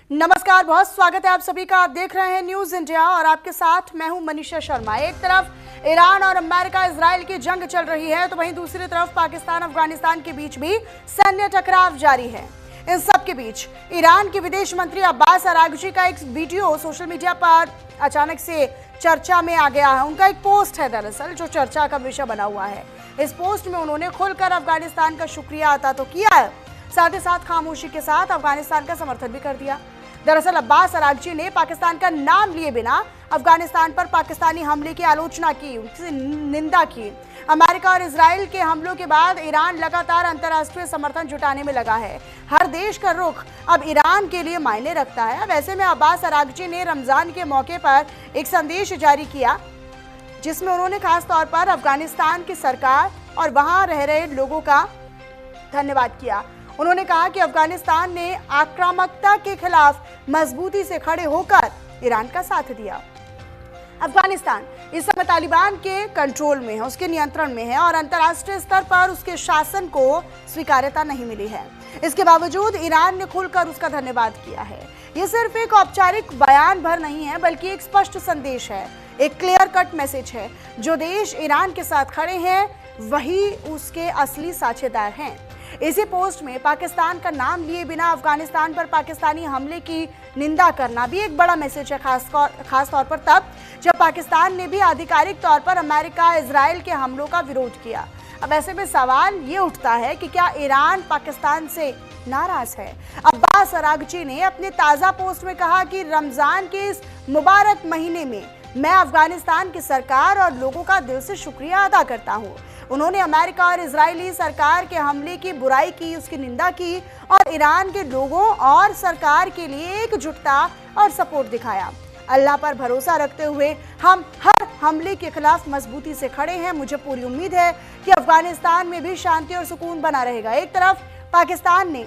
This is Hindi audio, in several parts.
नमस्कार, बहुत स्वागत है आप सभी का। आप देख रहे हैं न्यूज इंडिया और आपके साथ मैं हूं मनीषा शर्मा। एक तरफ ईरान और अमेरिका इजराइल की जंग चल रही है तो वहीं दूसरी तरफ पाकिस्तान अफगानिस्तान के बीच भी सैन्य टकराव जारी है। इन सब के बीच ईरान के विदेश मंत्री अब्बास अरागची का एक वीडियो सोशल मीडिया पर अचानक से चर्चा में आ गया है। उनका एक पोस्ट है दरअसल जो चर्चा का विषय बना हुआ है। इस पोस्ट में उन्होंने खुलकर अफगानिस्तान का शुक्रिया अदा तो किया है, साथ ही साथ खामोशी के साथ अफगानिस्तान का समर्थन भी कर दिया। दरअसल अब्बास अरागची ने पाकिस्तान का नाम लिए बिना अफगानिस्तान पर पाकिस्तानी हमले की आलोचना की, उसकी निंदा की। अमेरिका और इजराइल के हमलों के बाद ईरान लगातार अंतर्राष्ट्रीय समर्थन जुटाने में लगा है। हर देश का रुख अब ईरान के लिए मायने रखता है। वैसे में अब्बास अरागची ने रमजान के मौके पर एक संदेश जारी किया जिसमें उन्होंने खास तौर पर अफगानिस्तान की सरकार और वहां रह रहे लोगों का धन्यवाद किया। उन्होंने कहा कि अफगानिस्तान ने आक्रामकता के खिलाफ मजबूती से खड़े होकर ईरान का साथ दिया। अफगानिस्तान इस समय तालिबान के कंट्रोल में है, उसके नियंत्रण में है और अंतर्राष्ट्रीय स्तर पर उसके शासन को स्वीकार्यता नहीं मिली है। इसके बावजूद ईरान ने खुलकर उसका धन्यवाद किया है। ये सिर्फ एक औपचारिक बयान भर नहीं है बल्कि एक स्पष्ट संदेश है, एक क्लियर कट मैसेज है। जो देश ईरान के साथ खड़े हैं वही उसके असली साझेदार हैं। इसी पोस्ट में पाकिस्तान का नाम लिए बिना अफगानिस्तान पर पाकिस्तानी हमले की निंदा करना भी एक बड़ा मैसेज है, खास तौर पर तब जब पाकिस्तान ने भी आधिकारिक तौर पर अमेरिका इजराइल के हमलों का विरोध किया। अब ऐसे में सवाल ये उठता है कि क्या ईरान पाकिस्तान से नाराज है? अब्बास अरागची ने अपने ताज़ा पोस्ट में कहा कि रमजान के इस मुबारक महीने में मैं अफगानिस्तान की सरकार और लोगों का दिल से शुक्रिया अदा करता हूँ। उन्होंने अमेरिका और इजरायली सरकार के हमले की बुराई की, उसकी निंदा की और ईरान के लोगों और सरकार के लिए एकजुटता और सपोर्ट दिखाया। अल्लाह पर भरोसा रखते हुए हम हर हमले के खिलाफ मजबूती से खड़े हैं। मुझे पूरी उम्मीद है कि अफगानिस्तान में भी शांति और सुकून बना रहेगा। एक तरफ पाकिस्तान ने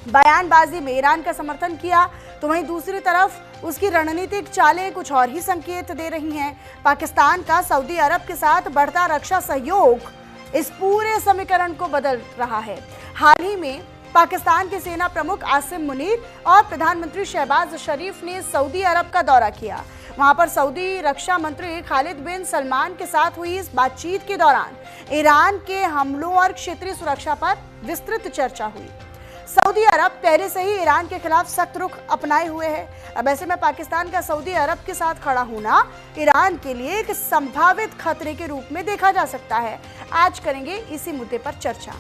बयानबाजी में ईरान का समर्थन किया तो वहीं दूसरी तरफ उसकी रणनीतिक चालें कुछ और ही संकेत दे रही हैं। पाकिस्तान का सऊदी अरब के साथ बढ़ता रक्षा सहयोग इस पूरे समीकरण को बदल रहा है। हाल ही में पाकिस्तान के सेना प्रमुख आसिम मुनीर और प्रधानमंत्री शहबाज शरीफ ने सऊदी अरब का दौरा किया। वहां पर सऊदी रक्षा मंत्री खालिद बिन सलमान के साथ हुई इस बातचीत के दौरान ईरान के हमलों और क्षेत्रीय सुरक्षा पर विस्तृत चर्चा हुई। सऊदी अरब पहले से ही ईरान के खिलाफ सख्त रुख अपनाए हुए है। अब ऐसे में पाकिस्तान का सऊदी अरब के साथ खड़ा होना ईरान के लिए एक संभावित खतरे के रूप में देखा जा सकता है। आज करेंगे इसी मुद्दे पर चर्चा।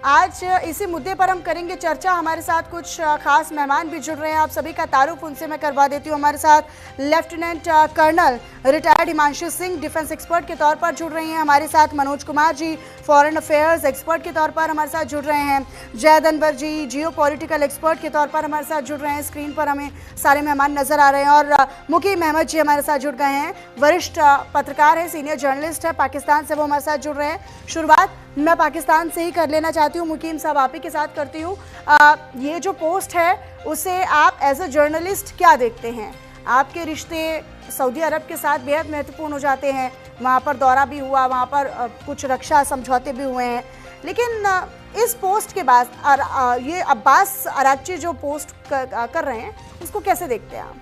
आज इसी मुद्दे पर हम करेंगे चर्चा। हमारे साथ कुछ खास मेहमान भी जुड़ रहे हैं, आप सभी का तारुफ उनसे मैं करवा देती हूँ। हमारे साथ lieutenant colonel retired Himanshu Singh defence expert के तौर पर जुड़ रहे हैं। हमारे साथ Manoj Kumar ji foreign affairs expert के तौर पर हमारे साथ जुड़ रहे हैं। Zaid Anwar ji geopolitical expert के तौर पर हमारे साथ जुड़ रहे हैं। स्क्रीन पर हमें सारे मेहमान नजर आ रहे हैं और मुकीम अहमद जी हमारे साथ जुड़ गए हैं, वरिष्ठ पत्रकार हैं, सीनियर जर्नलिस्ट है, पाकिस्तान से वो हमारे साथ जुड़ रहे हैं। शुरुआत मैं पाकिस्तान से ही कर लेना चाहती हूँ, मुकीम साहब आप ही के साथ करती हूँ। ये जो पोस्ट है उसे आप एज अ जर्नलिस्ट क्या देखते हैं? आपके रिश्ते सऊदी अरब के साथ बेहद महत्वपूर्ण हो जाते हैं, वहाँ पर दौरा भी हुआ, वहाँ पर कुछ रक्षा समझौते भी हुए हैं, लेकिन इस पोस्ट के बाद ये अब्बास अरागची जो पोस्ट कर रहे हैं उसको कैसे देखते हैं आप?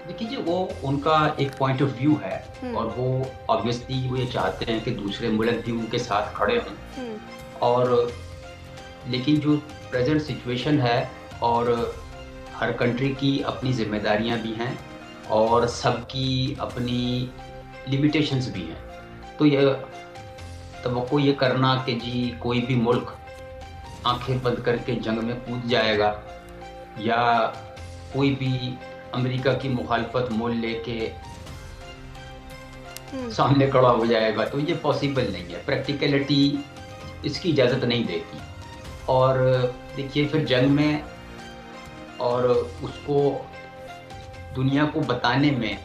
देखिए जी, वो उनका एक पॉइंट ऑफ व्यू है और वो ऑब्वियसली वो ये चाहते हैं कि दूसरे मुल्क भी उनके साथ खड़े हों। और लेकिन जो प्रेजेंट सिचुएशन है और हर कंट्री की अपनी जिम्मेदारियां भी हैं और सबकी अपनी लिमिटेशंस भी हैं। तो तवक्को ये करना कि जी कोई भी मुल्क आंखें बंद करके जंग में कूद जाएगा या कोई भी अमेरिका की मुखालफत मोल लेके सामने खड़ा हो जाएगा, तो ये पॉसिबल नहीं है। प्रैक्टिकलिटी इसकी इजाज़त नहीं देती। और देखिए फिर जंग में और उसको दुनिया को बताने में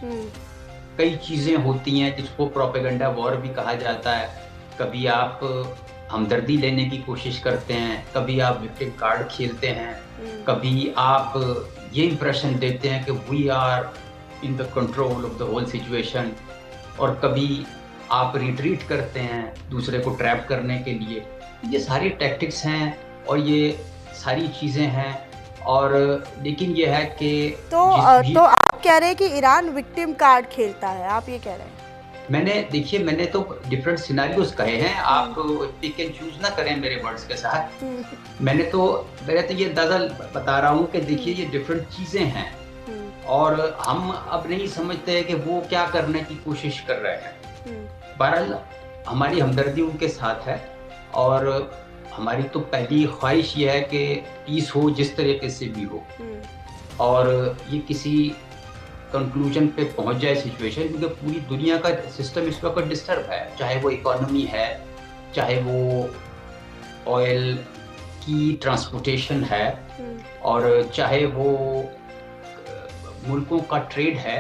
कई चीज़ें होती हैं जिसको प्रोपेगेंडा वॉर भी कहा जाता है। कभी आप हमदर्दी लेने की कोशिश करते हैं, कभी आप विक्टिम कार्ड खेलते हैं, कभी आप ये इंप्रेशन देते हैं कि we are in the control of the whole situation, और कभी आप रिट्रीट करते हैं दूसरे को ट्रैप करने के लिए। ये सारी टैक्टिक्स हैं और ये सारी चीज़ें हैं। और लेकिन ये है कि तो आप कह रहे हैं कि ईरान विक्टिम कार्ड खेलता है, आप ये कह रहे हैं? मैंने तो डिफरेंट सिनेरियोज कहे हैं, आप पिक एंड चूज ना करें मेरे वर्ड्स के साथ। मैंने तो ये अंदाजा बता रहा हूँ कि देखिए ये डिफरेंट चीजें हैं और हम अब नहीं समझते हैं कि वो क्या करने की कोशिश कर रहे हैं। बहरहाल हमारी हमदर्दी उनके साथ है और हमारी तो पहली ख्वाहिश ये है कि पीस हो जिस तरीके से भी हो और ये किसी कंक्लूजन पे पहुंच जाए सिचुएशन, क्योंकि पूरी दुनिया का सिस्टम इस वक्त डिस्टर्ब है, चाहे वो इकोनॉमी है, चाहे वो ऑयल की ट्रांसपोर्टेशन है और चाहे वो मुल्कों का ट्रेड है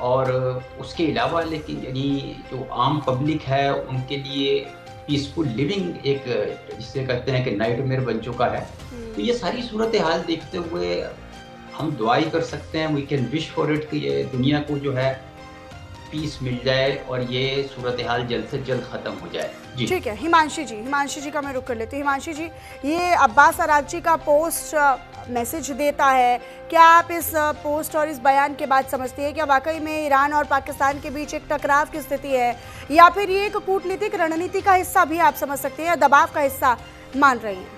और उसके अलावा लेकिन यानी जो आम पब्लिक है उनके लिए पीसफुल लिविंग एक जिसे कहते हैं कि नाइटमेयर बन चुका है। तो ये सारी सूरत हाल देखते हुए हम दुआ ही कर सकते हैं, we can wish for it कि ये दुनिया को जो है पीस मिल जाए और ये सूरत हाल जल्द से जल्द ख़त्म हो जाए। जी ठीक है हिमांशी जी का मैं रुक कर लेती हूँ। हिमांशी जी, ये अब्बास अरागची का पोस्ट मैसेज देता है, क्या आप इस पोस्ट और इस बयान के बाद समझते हैं कि वाकई में ईरान और पाकिस्तान के बीच एक टकराव की स्थिति है या फिर ये एक कूटनीतिक रणनीति का हिस्सा भी आप समझ सकते हैं या दबाव का हिस्सा मान रही हैं?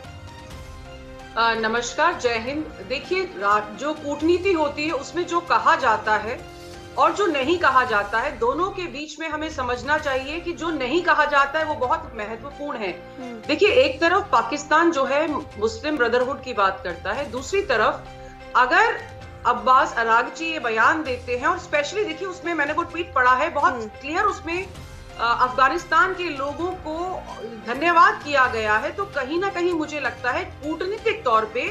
नमस्कार, जय हिंद। देखिए, जो कूटनीति होती है उसमें जो कहा जाता है और जो नहीं कहा जाता है, दोनों के बीच में हमें समझना चाहिए कि जो नहीं कहा जाता है वो बहुत महत्वपूर्ण है। देखिए, एक तरफ पाकिस्तान जो है मुस्लिम ब्रदरहुड की बात करता है, दूसरी तरफ अगर अब्बास अरागची ये बयान देते हैं और स्पेशली देखिए उसमें मैंने वो ट्वीट पढ़ा है, बहुत क्लियर उसमें अफगानिस्तान के लोगों को धन्यवाद किया गया है, तो कहीं ना कहीं मुझे लगता है कूटनीतिक तौर पे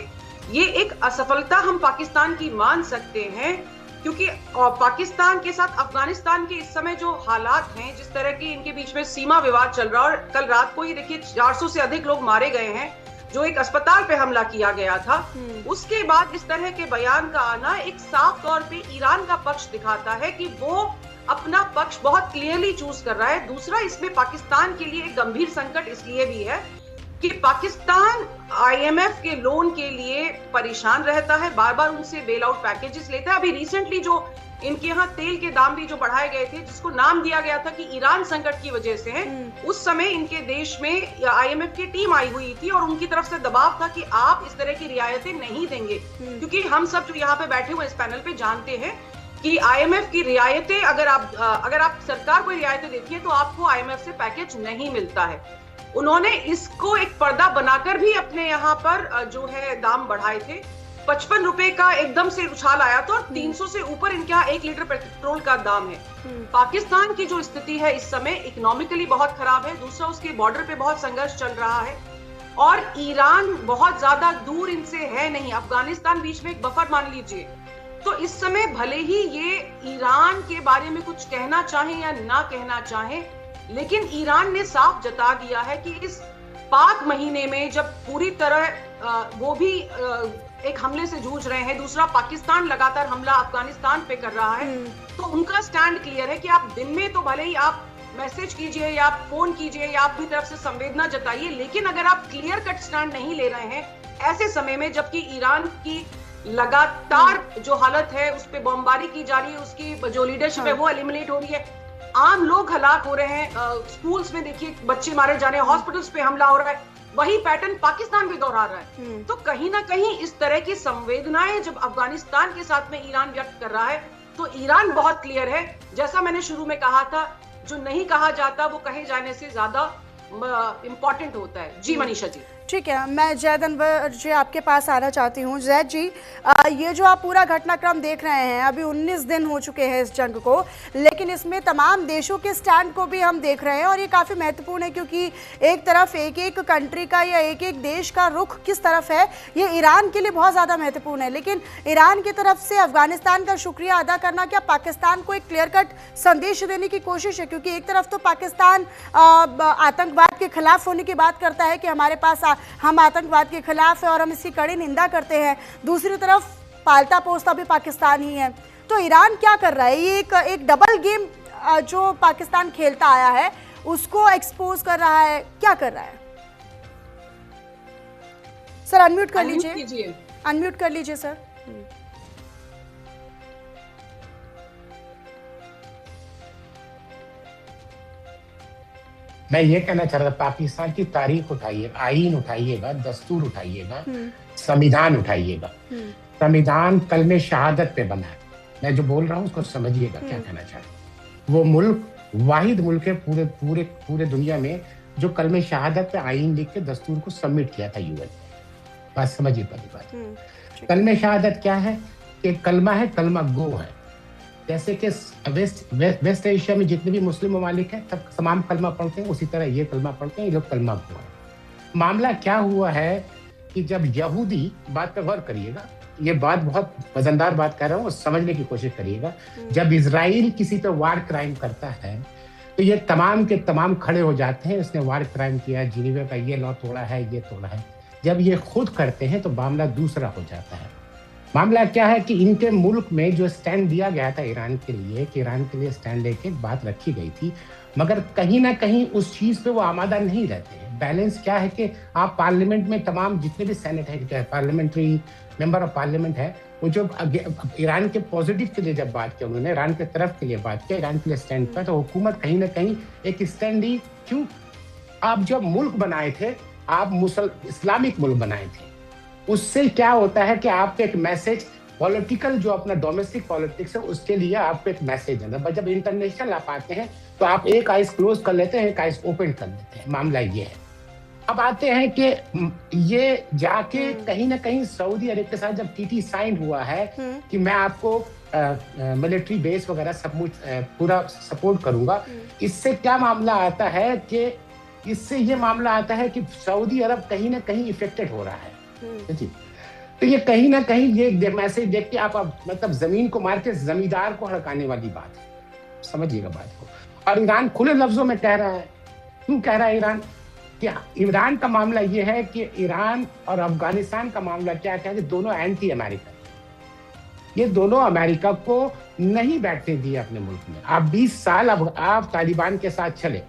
ये एक असफलता हम पाकिस्तान की मान सकते हैं, क्योंकि पाकिस्तान के साथ अफगानिस्तान के इस समय जो हालात हैं, जिस तरह की इनके बीच में सीमा विवाद चल रहा है और कल रात को ही देखिए 400 से अधिक लोग मारे गए हैं, जो एक अस्पताल पे हमला किया गया था, उसके बाद इस तरह के बयान का आना एक साफ तौर पे ईरान का पक्ष दिखाता है कि वो अपना पक्ष बहुत क्लियरली चूज कर रहा है। दूसरा, इसमें पाकिस्तान के लिए एक गंभीर संकट इसलिए भी है कि पाकिस्तान IMF के लोन के लिए परेशान रहता है, बार बार उनसे बेल आउट पैकेजेस लेता है। अभी रिसेंटली जो इनके यहाँ तेल के दाम भी जो बढ़ाए गए थे, जिसको नाम दिया गया था कि ईरान संकट की वजह से है, उस समय इनके देश में IMF की टीम आई हुई थी और उनकी तरफ से दबाव था कि आप इस तरह की रियायतें नहीं देंगे, क्योंकि हम सब जो यहाँ पे बैठे हुए इस पैनल पे जानते हैं कि IMF की रियायतें अगर आप सरकार कोई रियायतें देती है तो आपको IMF से पैकेज नहीं मिलता है। उन्होंने इसको एक पर्दा बनाकर भी अपने यहाँ पर जो है दाम बढ़ाए थे। 55 रुपए का एकदम से उछाल आया था और 300 से ऊपर इनके यहाँ 1 लीटर पेट्रोल का दाम है। पाकिस्तान की जो स्थिति है इस समय इकोनॉमिकली बहुत खराब है, दूसरा उसके बॉर्डर पे बहुत संघर्ष चल रहा है और ईरान बहुत ज्यादा दूर इनसे है नहीं, अफगानिस्तान बीच में एक बफर मान लीजिए। तो इस समय भले ही ये ईरान के बारे में कुछ कहना चाहे या ना कहना चाहे, लेकिन ईरान ने साफ जता दिया है कि इस पाक महीने में जब पूरी तरह वो भी एक हमले से जूझ रहे हैं, दूसरा पाकिस्तान लगातार हमला अफगानिस्तान पे कर रहा है, तो उनका स्टैंड क्लियर है कि आप दिन में तो भले ही आप मैसेज कीजिए या आप फोन कीजिए या अपनी तरफ से संवेदना जताइए, लेकिन अगर आप क्लियर कट स्टैंड नहीं ले रहे हैं ऐसे समय में, जबकि ईरान की लगातार जो हालत है उस पर बमबारी की जा रही है, उसकी जो लीडरशिप है वो एलिमिनेट हो रही है, आम लोग हलाक हो रहे हैं, स्कूल्स में देखिए बच्चे मारे जा रहे हैं, हॉस्पिटल्स पे हमला हो रहा है, वही पैटर्न पाकिस्तान भी दोहरा रहा है। तो कहीं ना कहीं इस तरह की संवेदनाएं जब अफगानिस्तान के साथ में ईरान व्यक्त कर रहा है, तो ईरान बहुत क्लियर है, जैसा मैंने शुरू में कहा था, जो नहीं कहा जाता वो कहे जाने से ज्यादा इम्पोर्टेंट होता है। जी मनीषा जी। ठीक है, मैं जैद अनवर जी आपके पास आना चाहती हूँ। जैद जी, ये जो आप पूरा घटनाक्रम देख रहे हैं, अभी 19 दिन हो चुके हैं इस जंग को, लेकिन इसमें तमाम देशों के स्टैंड को भी हम देख रहे हैं और ये काफ़ी महत्वपूर्ण है, क्योंकि एक तरफ एक एक कंट्री का या एक एक देश का रुख किस तरफ है, ये ईरान के लिए बहुत ज़्यादा महत्वपूर्ण है। लेकिन ईरान की तरफ से अफगानिस्तान का शुक्रिया अदा करना क्या पाकिस्तान को एक क्लियर कट संदेश देने की कोशिश है? क्योंकि एक तरफ तो पाकिस्तान आतंकवाद के खिलाफ होने की बात करता है कि हमारे पास हम आतंकवाद के खिलाफ है और हम इसकी कड़ी निंदा करते हैं, दूसरी तरफ पालता पोसता भी पाकिस्तान ही है। तो ईरान क्या कर रहा है? ये एक डबल गेम जो पाकिस्तान खेलता आया है उसको एक्सपोज कर रहा है, क्या कर रहा है? सर अनम्यूट कर लीजिए, अनम्यूट कर लीजिए सर। मैं ये कहना चाह रहा था, पाकिस्तान की तारीख उठाइएगा, आईन उठाइएगा, दस्तूर उठाइएगा, संविधान उठाइएगा। संविधान कलमे शहादत पे बना है। मैं जो बोल रहा हूँ उसको समझिएगा क्या कहना चाह रहा हूँ। वो मुल्क वाहिद मुल्क है पूरे पूरे पूरे दुनिया में जो कलमे शहादत पे आईन लिख के दस्तूर को सबमिट किया था यूएन। बात समझिए पहली बात। कलमे शहादत क्या है? कि कलमा है, कलमा गो है। जैसे कि वेस्ट एशिया में जितने भी मुस्लिम ममालिक हैं तब तमाम कलमा पढ़ते हैं, उसी तरह ये कलमा पढ़ते हैं, ये लोग कलमा गो है। मामला क्या हुआ है कि जब यहूदी, बात पे गौर करिएगा, ये बात बहुत वजनदार बात कर रहा हूँ, समझने की कोशिश करिएगा। जब इजराइल किसी पे वार क्राइम करता है तो ये तमाम के तमाम खड़े हो जाते हैं, इसने वार क्राइम किया है, जिनेवा का ये लॉ तोड़ा है, ये तोड़ा है। जब ये खुद करते हैं तो मामला दूसरा हो जाता है। मामला क्या है कि इनके मुल्क में जो स्टैंड दिया गया था ईरान के लिए, कि ईरान के लिए स्टैंड लेके बात रखी गई थी, मगर कहीं ना कहीं उस चीज पे वो आमादा नहीं रहते हैं। बैलेंस क्या है कि आप पार्लियामेंट में तमाम जितने भी सेनेट है, पार्लियामेंट्री मेंबर ऑफ पार्लियामेंट है, वो जो ईरान के पॉजिटिव के लिए जब बात की, उन्होंने ईरान के तरफ के लिए बात की, ईरान के लिए स्टैंड पर, तो हुकूमत कहीं ना कहीं एक स्टैंड ली। क्यों? आप जब मुल्क बनाए थे, आप इस्लामिक मुल्क बनाए थे, उससे क्या होता है कि आपको एक मैसेज, पॉलिटिकल जो अपना डोमेस्टिक पॉलिटिक्स है उसके लिए आपको एक मैसेज है। जब इंटरनेशनल आप आते हैं तो आप एक आइज क्लोज कर लेते हैं, एक आइज ओपन कर लेते हैं। मामला ये है। अब आते हैं कि ये जाके कहीं ना कहीं सऊदी अरब के साथ जब टीटी साइन हुआ है कि मैं आपको मिलिट्री बेस वगैरह सब पूरा सपोर्ट करूंगा, इससे क्या मामला आता है कि इससे ये मामला आता है कि सऊदी अरब कहीं ना कहीं इफेक्टेड हो रहा है जी। तो ये कहीं ना कहीं ये मैसेज देख के आप मतलब जमीन को मार के जमींदार को हड़काने वाली बात है, समझिएगा बात को। और ईरान खुले लफ्जों में कह रहा है। क्यों कह रहा है ईरान? कि ईरान का मामला ये है कि ईरान और अफगानिस्तान का मामला क्या है कि दोनों एंटी अमेरिका, ये दोनों अमेरिका को नहीं बैठने दिए अपने मुल्क में। आप 20 साल अब आप तालिबान के साथ चले,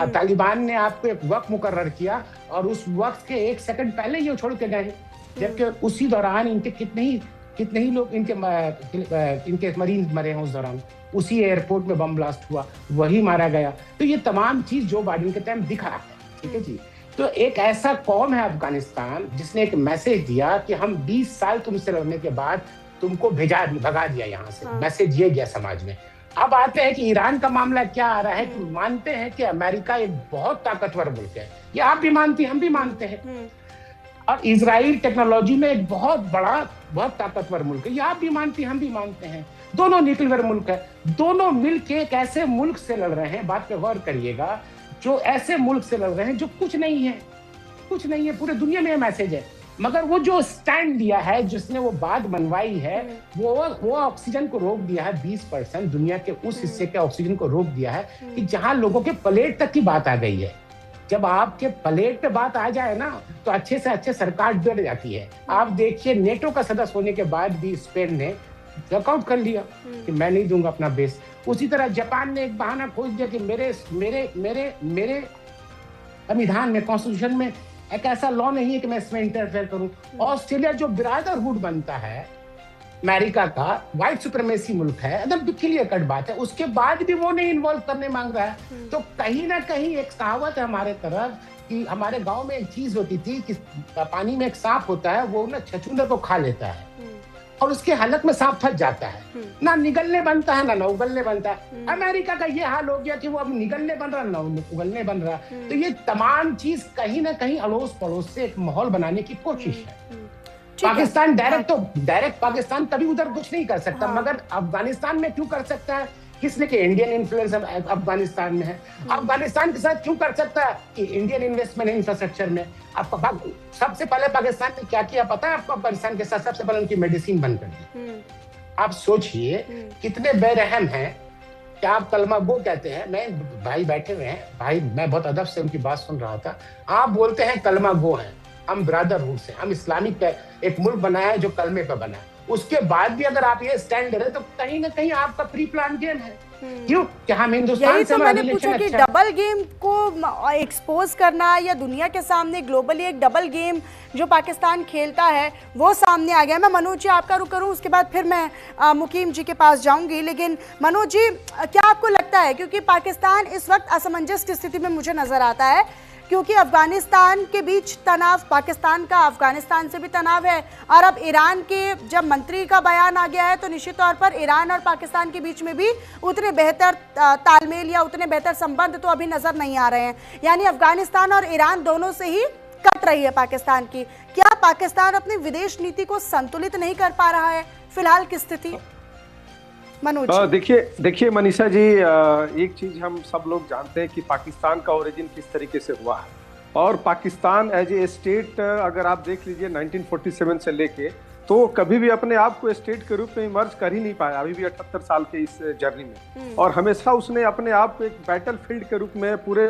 तालिबान ने आपको एक वक्त मुकर्रर किया और उस वक्त के 1 सेकंड पहले ये छोड़ के गए, जबकि उसी दौरान इनके कितने ही लोग इनके मरीन मरे हैं। उस दौरान उसी एयरपोर्ट में बम ब्लास्ट हुआ, वही मारा गया। तो ये तमाम चीज जो बाइडेन के टाइम दिखा है, ठीक है जी। तो एक ऐसा कौम है अफगानिस्तान जिसने एक मैसेज दिया कि हम 20 साल तुमसे लड़ने के बाद तुमको भगा दिया यहाँ से। मैसेज ये गया समाज में। अब आते हैं कि ईरान का मामला क्या आ रहा है कि मानते हैं कि अमेरिका एक बहुत ताकतवर मुल्क है, ये आप भी मानती हैं, हम भी मानते हैं। और इजराइल टेक्नोलॉजी में एक बहुत बड़ा, बहुत ताकतवर मुल्क है, ये आप भी मानती हैं, हम भी मानते हैं। दोनों न्यूक्लियर मुल्क है, दोनों मिलके एक ऐसे मुल्क से लड़ रहे हैं, बात पे गौर करिएगा, जो ऐसे मुल्क से लड़ रहे हैं जो कुछ नहीं है, कुछ नहीं है। पूरे दुनिया में मैसेज है, मगर वो जो स्टैंड लिया है, जिसने वो बात बनवाई है, वो ऑक्सीजन को रोक दिया है। 20% दुनिया के उस हिस्से के ऑक्सीजन को रोक दिया है कि जहां लोगों के प्लेट तक की बात आ गई है। जब आपके प्लेट पे बात आ जाए ना तो अच्छे से अच्छे सरकार डर जाती है। आप देखिए नेटो का सदस्य होने के बाद भी स्पेन ने वॉकआउट कर लिया कि मैं नहीं दूंगा अपना बेस। उसी तरह जापान ने एक बहाना खोज दिया कि मेरे संविधान में, कॉन्स्टिट्यूशन में एक ऐसा लॉ नहीं है कि मैं इसमें इंटरफेयर करूं। ऑस्ट्रेलिया जो ब्रदरहुड बनता है अमेरिका का, व्हाइट सुप्रीमेसी मुल्क है, एकदम क्लियर कट बात है, उसके बाद भी वो नहीं इन्वॉल्व करने मांग रहा है। तो कहीं ना कहीं एक कहावत है हमारे तरफ कि हमारे गांव में एक चीज होती थी कि पानी में एक सांप होता है, वो ना छछूंदर को खा लेता है और उसके हलक में सांप फंस जाता है, ना निगलने बनता है ना उगलने बनता है। अमेरिका का ये हाल हो गया कि वो अब निगलने बन रहा, ना उगलने बन रहा। तो ये तमाम चीज कहीं ना कहीं अड़ोस पड़ोस से एक माहौल बनाने की कोशिश है। पाकिस्तान डायरेक्ट पाकिस्तान कभी उधर कुछ नहीं कर सकता, मगर अफगानिस्तान में क्यों कर सकता है? किसने कि इंडियन इन्फ्लुएंस अफगानिस्तान में है। अफगानिस्तान के साथ क्यों कर सकता है? कि इंडियन इन्वेस्टमेंट इंफ्रास्ट्रक्चर में। सबसे पहले पाकिस्तान ने क्या किया पता है आपको? अफगानिस्तान के साथ सबसे पहले उनकी मेडिसिन बंद कर दी। आप सोचिए कितने बेरहम हैं कि आप कलमा गो कहते हैं। मैं भाई बैठे हुए हैं, भाई मैं बहुत अदब से उनकी बात सुन रहा था। आप बोलते हैं कलमा गो है, हम ब्रदरहुड से, हम इस्लामिक एक मुल्क बनाया है जो कलमे पे बना है। उसके बाद भी अगर आप ये स्टैंड रहे तो कहीं ना कहीं आपका प्री प्लान गेम है। क्यों? कि हम हिंदुस्तान यही से तो मैंने पूछा कि अच्छा डबल गेम को एक्सपोज करना या दुनिया के सामने ग्लोबली एक डबल गेम जो पाकिस्तान खेलता है वो सामने आ गया। मैं मनोज जी आपका रुख करूं, उसके बाद फिर मैं मुकीम जी के पास जाऊंगी। लेकिन मनोज जी, क्या आपको लगता है, क्योंकि पाकिस्तान इस वक्त असमंजस की स्थिति में मुझे नजर आता है, क्योंकि अफगानिस्तान के बीच तनाव, पाकिस्तान का अफगानिस्तान से भी तनाव है, और अब ईरान के जब मंत्री का बयान आ गया है तो निश्चित तौर पर ईरान और पाकिस्तान के बीच में भी उतने बेहतर तालमेल या उतने बेहतर संबंध तो अभी नजर नहीं आ रहे हैं। यानी अफगानिस्तान और ईरान दोनों से ही कट रही है पाकिस्तान की। क्या पाकिस्तान अपनी विदेश नीति को संतुलित नहीं कर पा रहा है फिलहाल की स्थिति? मनोज, देखिए मनीषा जी, एक चीज हम सब लोग जानते हैं कि पाकिस्तान का ओरिजिन किस तरीके से हुआ है, और पाकिस्तान एज ए स्टेट अगर आप देख लीजिए 1947 से लेके तो कभी भी अपने आप को स्टेट के रूप में इमर्ज कर ही नहीं पाया, अभी भी 78 साल के इस जर्नी में। और हमेशा उसने अपने आप को एक बैटल फील्ड के रूप में पूरे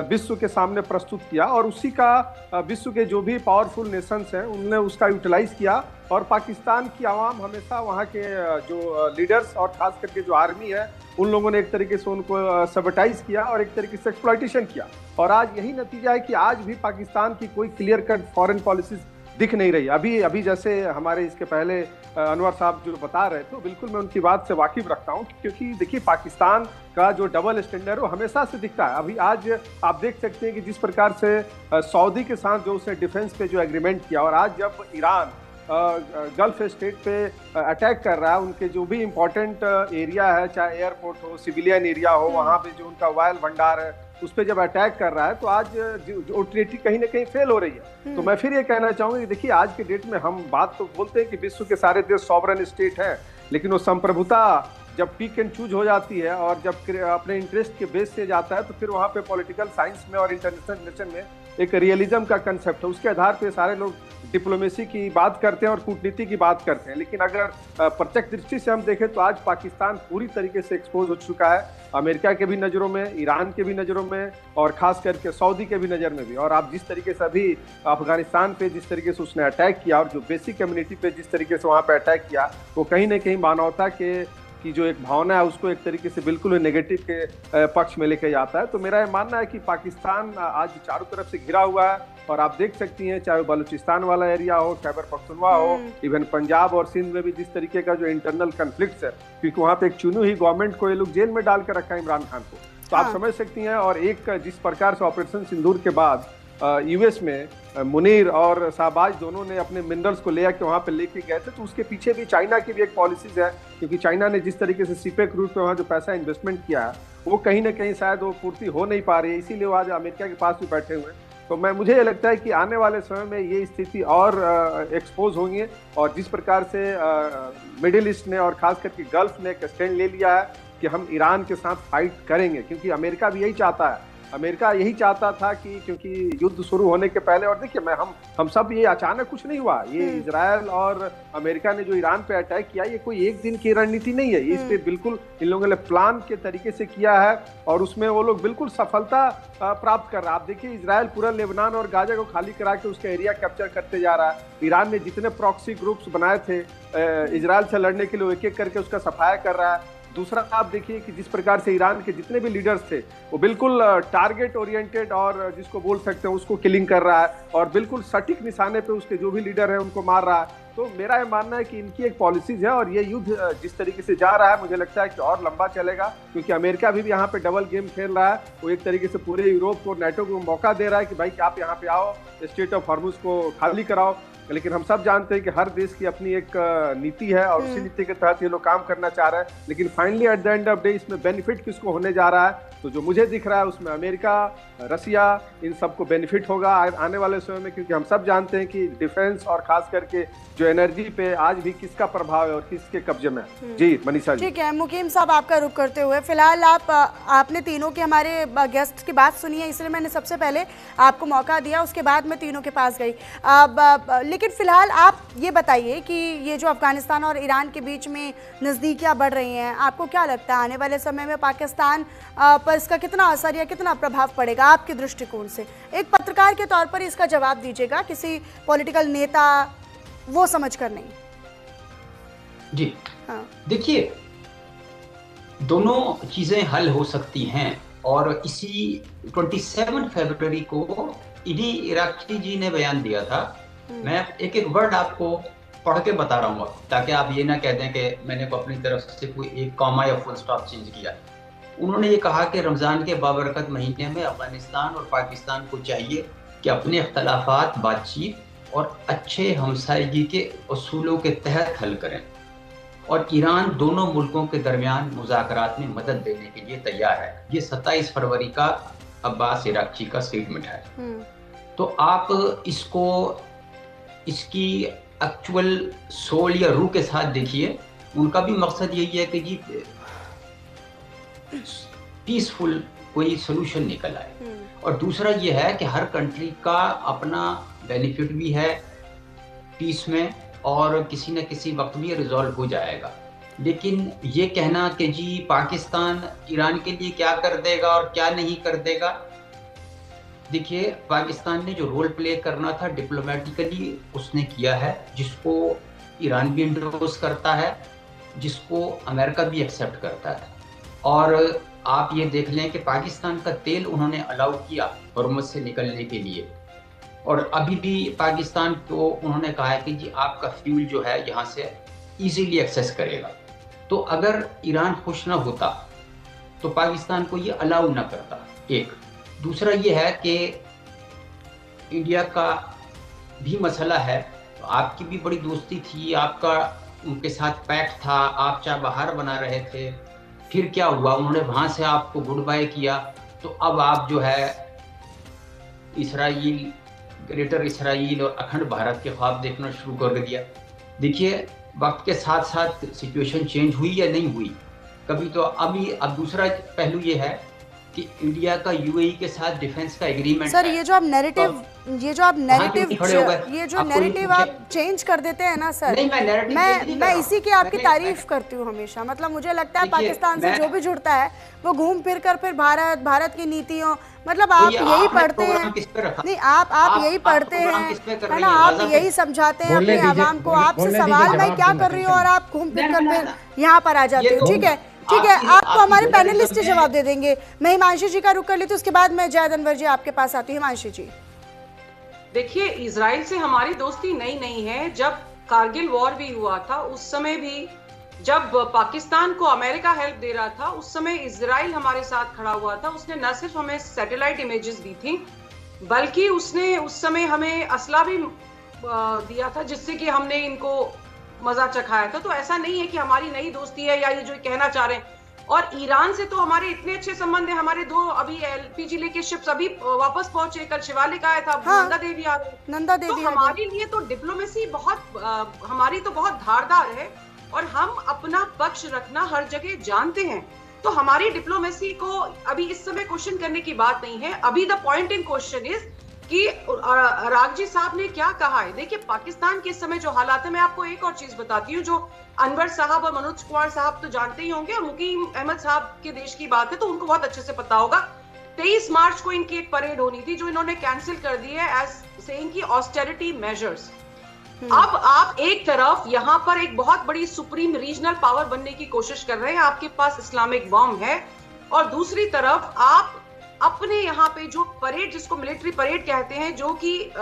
विश्व के सामने प्रस्तुत किया, और उसी का विश्व के जो भी पावरफुल नेशंस हैं उनने उसका यूटिलाइज किया। और पाकिस्तान की आवाम हमेशा वहाँ के जो लीडर्स और खास करके जो आर्मी है उन लोगों ने एक तरीके से उनको सबटाइज किया और एक तरीके से एक्सप्लॉइटेशन किया। और आज यही नतीजा है कि आज भी पाकिस्तान की कोई क्लियर कट फॉरेन पॉलिसीज दिख नहीं रही। अभी जैसे हमारे इसके पहले अनवर साहब जो बता रहे थे, बिल्कुल मैं उनकी बात से वाकिफ रखता हूँ, क्योंकि देखिए पाकिस्तान का जो डबल स्टैंडर्ड वो हमेशा से दिखता है। अभी आज आप देख सकते हैं कि जिस प्रकार से सऊदी के साथ जो उसने डिफेंस पे जो एग्रीमेंट किया, और आज जब ईरान गल्फ स्टेट पे अटैक कर रहा है, उनके जो भी इम्पोर्टेंट एरिया है, चाहे एयरपोर्ट हो, सिविलियन एरिया हो, वहाँ पे जो उनका ऑयल भंडार है उस पर जब अटैक कर रहा है, तो आज जो ट्रीटी कहीं ना कहीं फेल हो रही है। तो मैं फिर ये कहना चाहूंगा कि देखिए आज के डेट में हम बात तो बोलते हैं कि विश्व के सारे देश सॉवरेन स्टेट हैं, लेकिन वो संप्रभुता जब पिक एंड चूज हो जाती है और जब अपने इंटरेस्ट के बेस से जाता है, तो फिर वहाँ पे पॉलिटिकल साइंस में और इंटरनेशनल रिलेशन में एक रियलिज्म का कंसेप्ट है, उसके आधार पे सारे लोग डिप्लोमेसी की बात करते हैं और कूटनीति की बात करते हैं। लेकिन अगर प्रत्यक्ष दृष्टि से हम देखें तो आज पाकिस्तान पूरी तरीके से एक्सपोज हो चुका है, अमेरिका के भी नज़रों में, ईरान के भी नज़रों में, और खास करके सऊदी के भी नज़र में भी। और आप जिस तरीके से अभी अफगानिस्तान पे जिस तरीके से उसने अटैक किया और जो बेसिक कम्युनिटी पे जिस तरीके से वहाँ पे अटैक किया, वो कहीं ना कहीं मानवता की जो एक भावना है उसको एक तरीके से बिल्कुल नेगेटिव के पक्ष में लेके जाता है। तो मेरा ये मानना है कि पाकिस्तान आज चारों तरफ से घिरा हुआ है, और आप देख सकती हैं चाहे बलूचिस्तान वाला एरिया हो, खैबर पख्तूनख्वा हो, इवन पंजाब और सिंध में भी जिस तरीके का जो इंटरनल कन्फ्लिक्ट्स है, क्योंकि वहाँ पे एक चुनी हुई गवर्नमेंट को ये लोग जेल में डाल कर रखा है, इमरान खान को। तो आप समझ सकती हैं। और एक जिस प्रकार से ऑपरेशन सिंदूर के बाद यूएस में मुनीर और शाहबाज दोनों ने अपने मिनरल्स को ले आके वहाँ पे लेके गए थे, तो उसके पीछे भी चाइना की भी एक पॉलिसीज है, क्योंकि चाइना ने जिस तरीके से सीपेक रूट पे वहाँ जो पैसा इन्वेस्टमेंट किया है वो कहीं ना कहीं शायद वो पूर्ति हो नहीं पा रही है, इसीलिए वो आज अमेरिका के पास भी बैठे हुए हैं। तो मुझे ये लगता है कि आने वाले समय में ये स्थिति और एक्सपोज होंगी, और जिस प्रकार से मिडिल ईस्ट ने और खास करके गल्फ ने एक स्टैंड ले लिया है कि हम ईरान के साथ फाइट करेंगे, क्योंकि अमेरिका भी यही चाहता है। अमेरिका यही चाहता था कि क्योंकि युद्ध शुरू होने के पहले, और देखिए हम सब ये अचानक कुछ नहीं हुआ, ये इजराइल और अमेरिका ने जो ईरान पे अटैक किया, ये कोई एक दिन की रणनीति नहीं है, ये इस पे बिल्कुल इन लोगों ने प्लान के तरीके से किया है, और उसमें वो लोग बिल्कुल सफलता प्राप्त कर रहा है। आप देखिए इजराइल पूरा लेबनान और गाजा को खाली करा के उसका एरिया कैप्चर करते जा रहा है। ईरान ने जितने प्रॉक्सी ग्रुप्स बनाए थे इजराइल से लड़ने के लिए, एक एक करके उसका सफाया कर रहा है। दूसरा आप देखिए कि जिस प्रकार से ईरान के जितने भी लीडर्स थे वो बिल्कुल टारगेट ओरिएंटेड और जिसको बोल सकते हैं उसको किलिंग कर रहा है, और बिल्कुल सटीक निशाने पे उसके जो भी लीडर है उनको मार रहा है। तो मेरा ये मानना है कि इनकी एक पॉलिसीज है, और ये युद्ध जिस तरीके से जा रहा है मुझे लगता है कि और लंबा चलेगा, क्योंकि अमेरिका भी यहाँ पे डबल गेम खेल रहा है। वो एक तरीके से पूरे यूरोप को, नाटो को मौका दे रहा है कि भाई आप यहाँ पे आओ, स्ट्रेट ऑफ हॉर्मुज को खाली कराओ, लेकिन हम सब जानते हैं कि हर देश की अपनी एक नीति है, और उसी नीति के तहत ये लोग काम करना चाह रहे हैं। लेकिन finally at the end of day इसमें बेनिफिट किसको होने जा रहा है, तो जो मुझे दिख रहा है उसमें अमेरिका, रसिया, इन सबको बेनिफिट होगा आने वाले समय में, क्योंकि हम सब जानते हैं कि डिफेंस और खास करके जो एनर्जी पे आज भी किसका प्रभाव है और किसके कब्जे में है। जी मनीषा जी। ठीक है, मुकीम साहब आपका रुख करते हुए फिलहाल आपने तीनों के हमारे गेस्ट की बात सुनी है, इसलिए मैंने सबसे पहले आपको मौका दिया, उसके बाद मैं तीनों के पास गई। लेकिन फिलहाल आप ये बताइए कि ये जो अफगानिस्तान और ईरान के बीच में नज़दीकियाँ बढ़ रही हैं, आपको क्या लगता है आने वाले समय में पाकिस्तान पर इसका कितना असर या कितना प्रभाव पड़ेगा आपके दृष्टिकोण से? एक पत्रकार के तौर पर इसका जवाब दीजिएगा, किसी पॉलिटिकल नेता वो समझकर नहीं। जी हाँ। देखिए, दोनों चीजें हल हो सकती हैं और इसी 27 फरवरी को इन्हीं इराकी जी ने बयान दिया था। मैं एक एक वर्ड आपको पढ़ के बता रहा हूँ ताकि आप ये ना कह दें कि मैंने को अपनी तरफ से कोई एक कॉमा या फुल स्टॉप चेंज किया। उन्होंने ये कहा कि रमज़ान के बाबरकत महीने में अफगानिस्तान और पाकिस्तान को चाहिए कि अपने अख्तलाफात बातचीत और अच्छे हमसायगी के उसूलों के तहत हल करें और ईरान दोनों मुल्कों के दरमियान मुज़ाकरात में मदद देने के लिए तैयार है। ये 27 फरवरी का अब्बास इराक़ची का स्टेटमेंट है। तो आप इसको इसकी एक्चुअल सोल या रूह के साथ देखिए। उनका भी मकसद यही है कि जी पीसफुल कोई सोल्यूशन निकल आए। और दूसरा ये है कि हर कंट्री का अपना बेनिफिट भी है पीस में और किसी न किसी वक्त भी रिजॉल्व हो जाएगा। लेकिन ये कहना कि जी पाकिस्तान ईरान के लिए क्या कर देगा और क्या नहीं कर देगा, देखिए पाकिस्तान ने जो रोल प्ले करना था डिप्लोमेटिकली उसने किया है, जिसको ईरान भी इंडोर्स करता है, जिसको अमेरिका भी एक्सेप्ट करता है। और आप ये देख लें कि पाकिस्तान का तेल उन्होंने अलाउ किया हुर्मुज़ से निकलने के लिए और अभी भी पाकिस्तान को उन्होंने कहा है कि जी आपका फ्यूल जो है यहाँ से इजीली एक्सेस करेगा। तो अगर ईरान खुश ना होता तो पाकिस्तान को ये अलाउ ना करता। एक दूसरा ये है कि इंडिया का भी मसला है। तो आपकी भी बड़ी दोस्ती थी, आपका उनके साथ पैक्ट था, आप चाबहार बना रहे थे। फिर क्या हुआ, उन्होंने वहाँ से आपको गुड बाय किया। तो अब आप जो है इसराइल, ग्रेटर इसराइल और अखंड भारत के ख्वाब देखना शुरू कर दिया। देखिए वक्त के साथ साथ सिचुएशन चेंज हुई या नहीं हुई कभी। तो अब दूसरा पहलू ये है कि इंडिया का यूएई के साथ डिफेंस का एग्रीमेंट सर है। ये जो आप नैरेटिव आप चेंज कर देते हैं ना सर, मैं इसी की आपकी तारीफ करती हूँ हमेशा। मतलब मुझे लगता है पाकिस्तान से जो भी जुड़ता है वो घूम फिर कर फिर भारत की नीतियों, मतलब आप यही पढ़ते हैं, नहीं आप यही पढ़ते हैं, है ना, आप यही समझाते हैं अपने आवाम को। आपसे सवाल मैं क्या कर रही हूँ और आप घूम फिर कर फिर यहाँ पर आ जाते हो। ठीक है, आपको हमारे पैनलिस्ट जवाब दे देंगे। मैं हिमांशु जी का रुख कर लेती हूँ, उसके बाद मैं जैद अनवर जी आपके पास आती हूँ। हिमांशु जी देखिए, इजराइल से हमारी दोस्ती नई नहीं है। जब कारगिल वॉर भी हुआ था उस समय भी जब पाकिस्तान को अमेरिका हेल्प दे रहा था उस समय इजराइल हमारे साथ खड़ा हुआ था। उसने न सिर्फ हमें सैटेलाइट इमेजेस दी थी बल्कि उसने उस समय हमें असला भी दिया था जिससे कि हमने इनको मजा चखाया था। तो ऐसा नहीं है कि हमारी नई दोस्ती है या ये जो कहना चाह रहे हैं। और ईरान से तो हमारे इतने अच्छे संबंध है। हमारे दो अभी एलपीजी लेके शिप्स अभी वापस पहुंचे, कल शिवालिक आया था, हाँ, नंदा देवी आ रही। नंदा देवी तो हमारे लिए तो डिप्लोमेसी बहुत हमारी तो बहुत धारदार है और हम अपना पक्ष रखना हर जगह जानते हैं। तो हमारी डिप्लोमेसी को अभी इस समय क्वेश्चन करने की बात नहीं है। अभी the point in question is कि रागजी साहब ने क्या कहा है। देखिए पाकिस्तान के इस समय जो हालात है, मैं आपको एक और चीज बताती हूँ जो अनवर साहब और मनोज कुमार साहब तो जानते ही होंगे और मुकीम अहमद साहब के देश की बात है तो उनको बहुत अच्छे से पता होगा। 23 मार्च को इनकी एक परेड होनी थी जो इन्होंने कैंसिल कर दी है एज सेइंग की ऑस्टेरिटी मेजर्स। अब आप एक तरफ यहाँ पर एक बहुत बड़ी सुप्रीम रीजनल पावर बनने की कोशिश कर रहे हैं, आपके पास इस्लामिक बॉम्ब है, और दूसरी तरफ आप अपने यहाँ पे जो परेड, जिसको मिलिट्री परेड कहते हैं, जो कि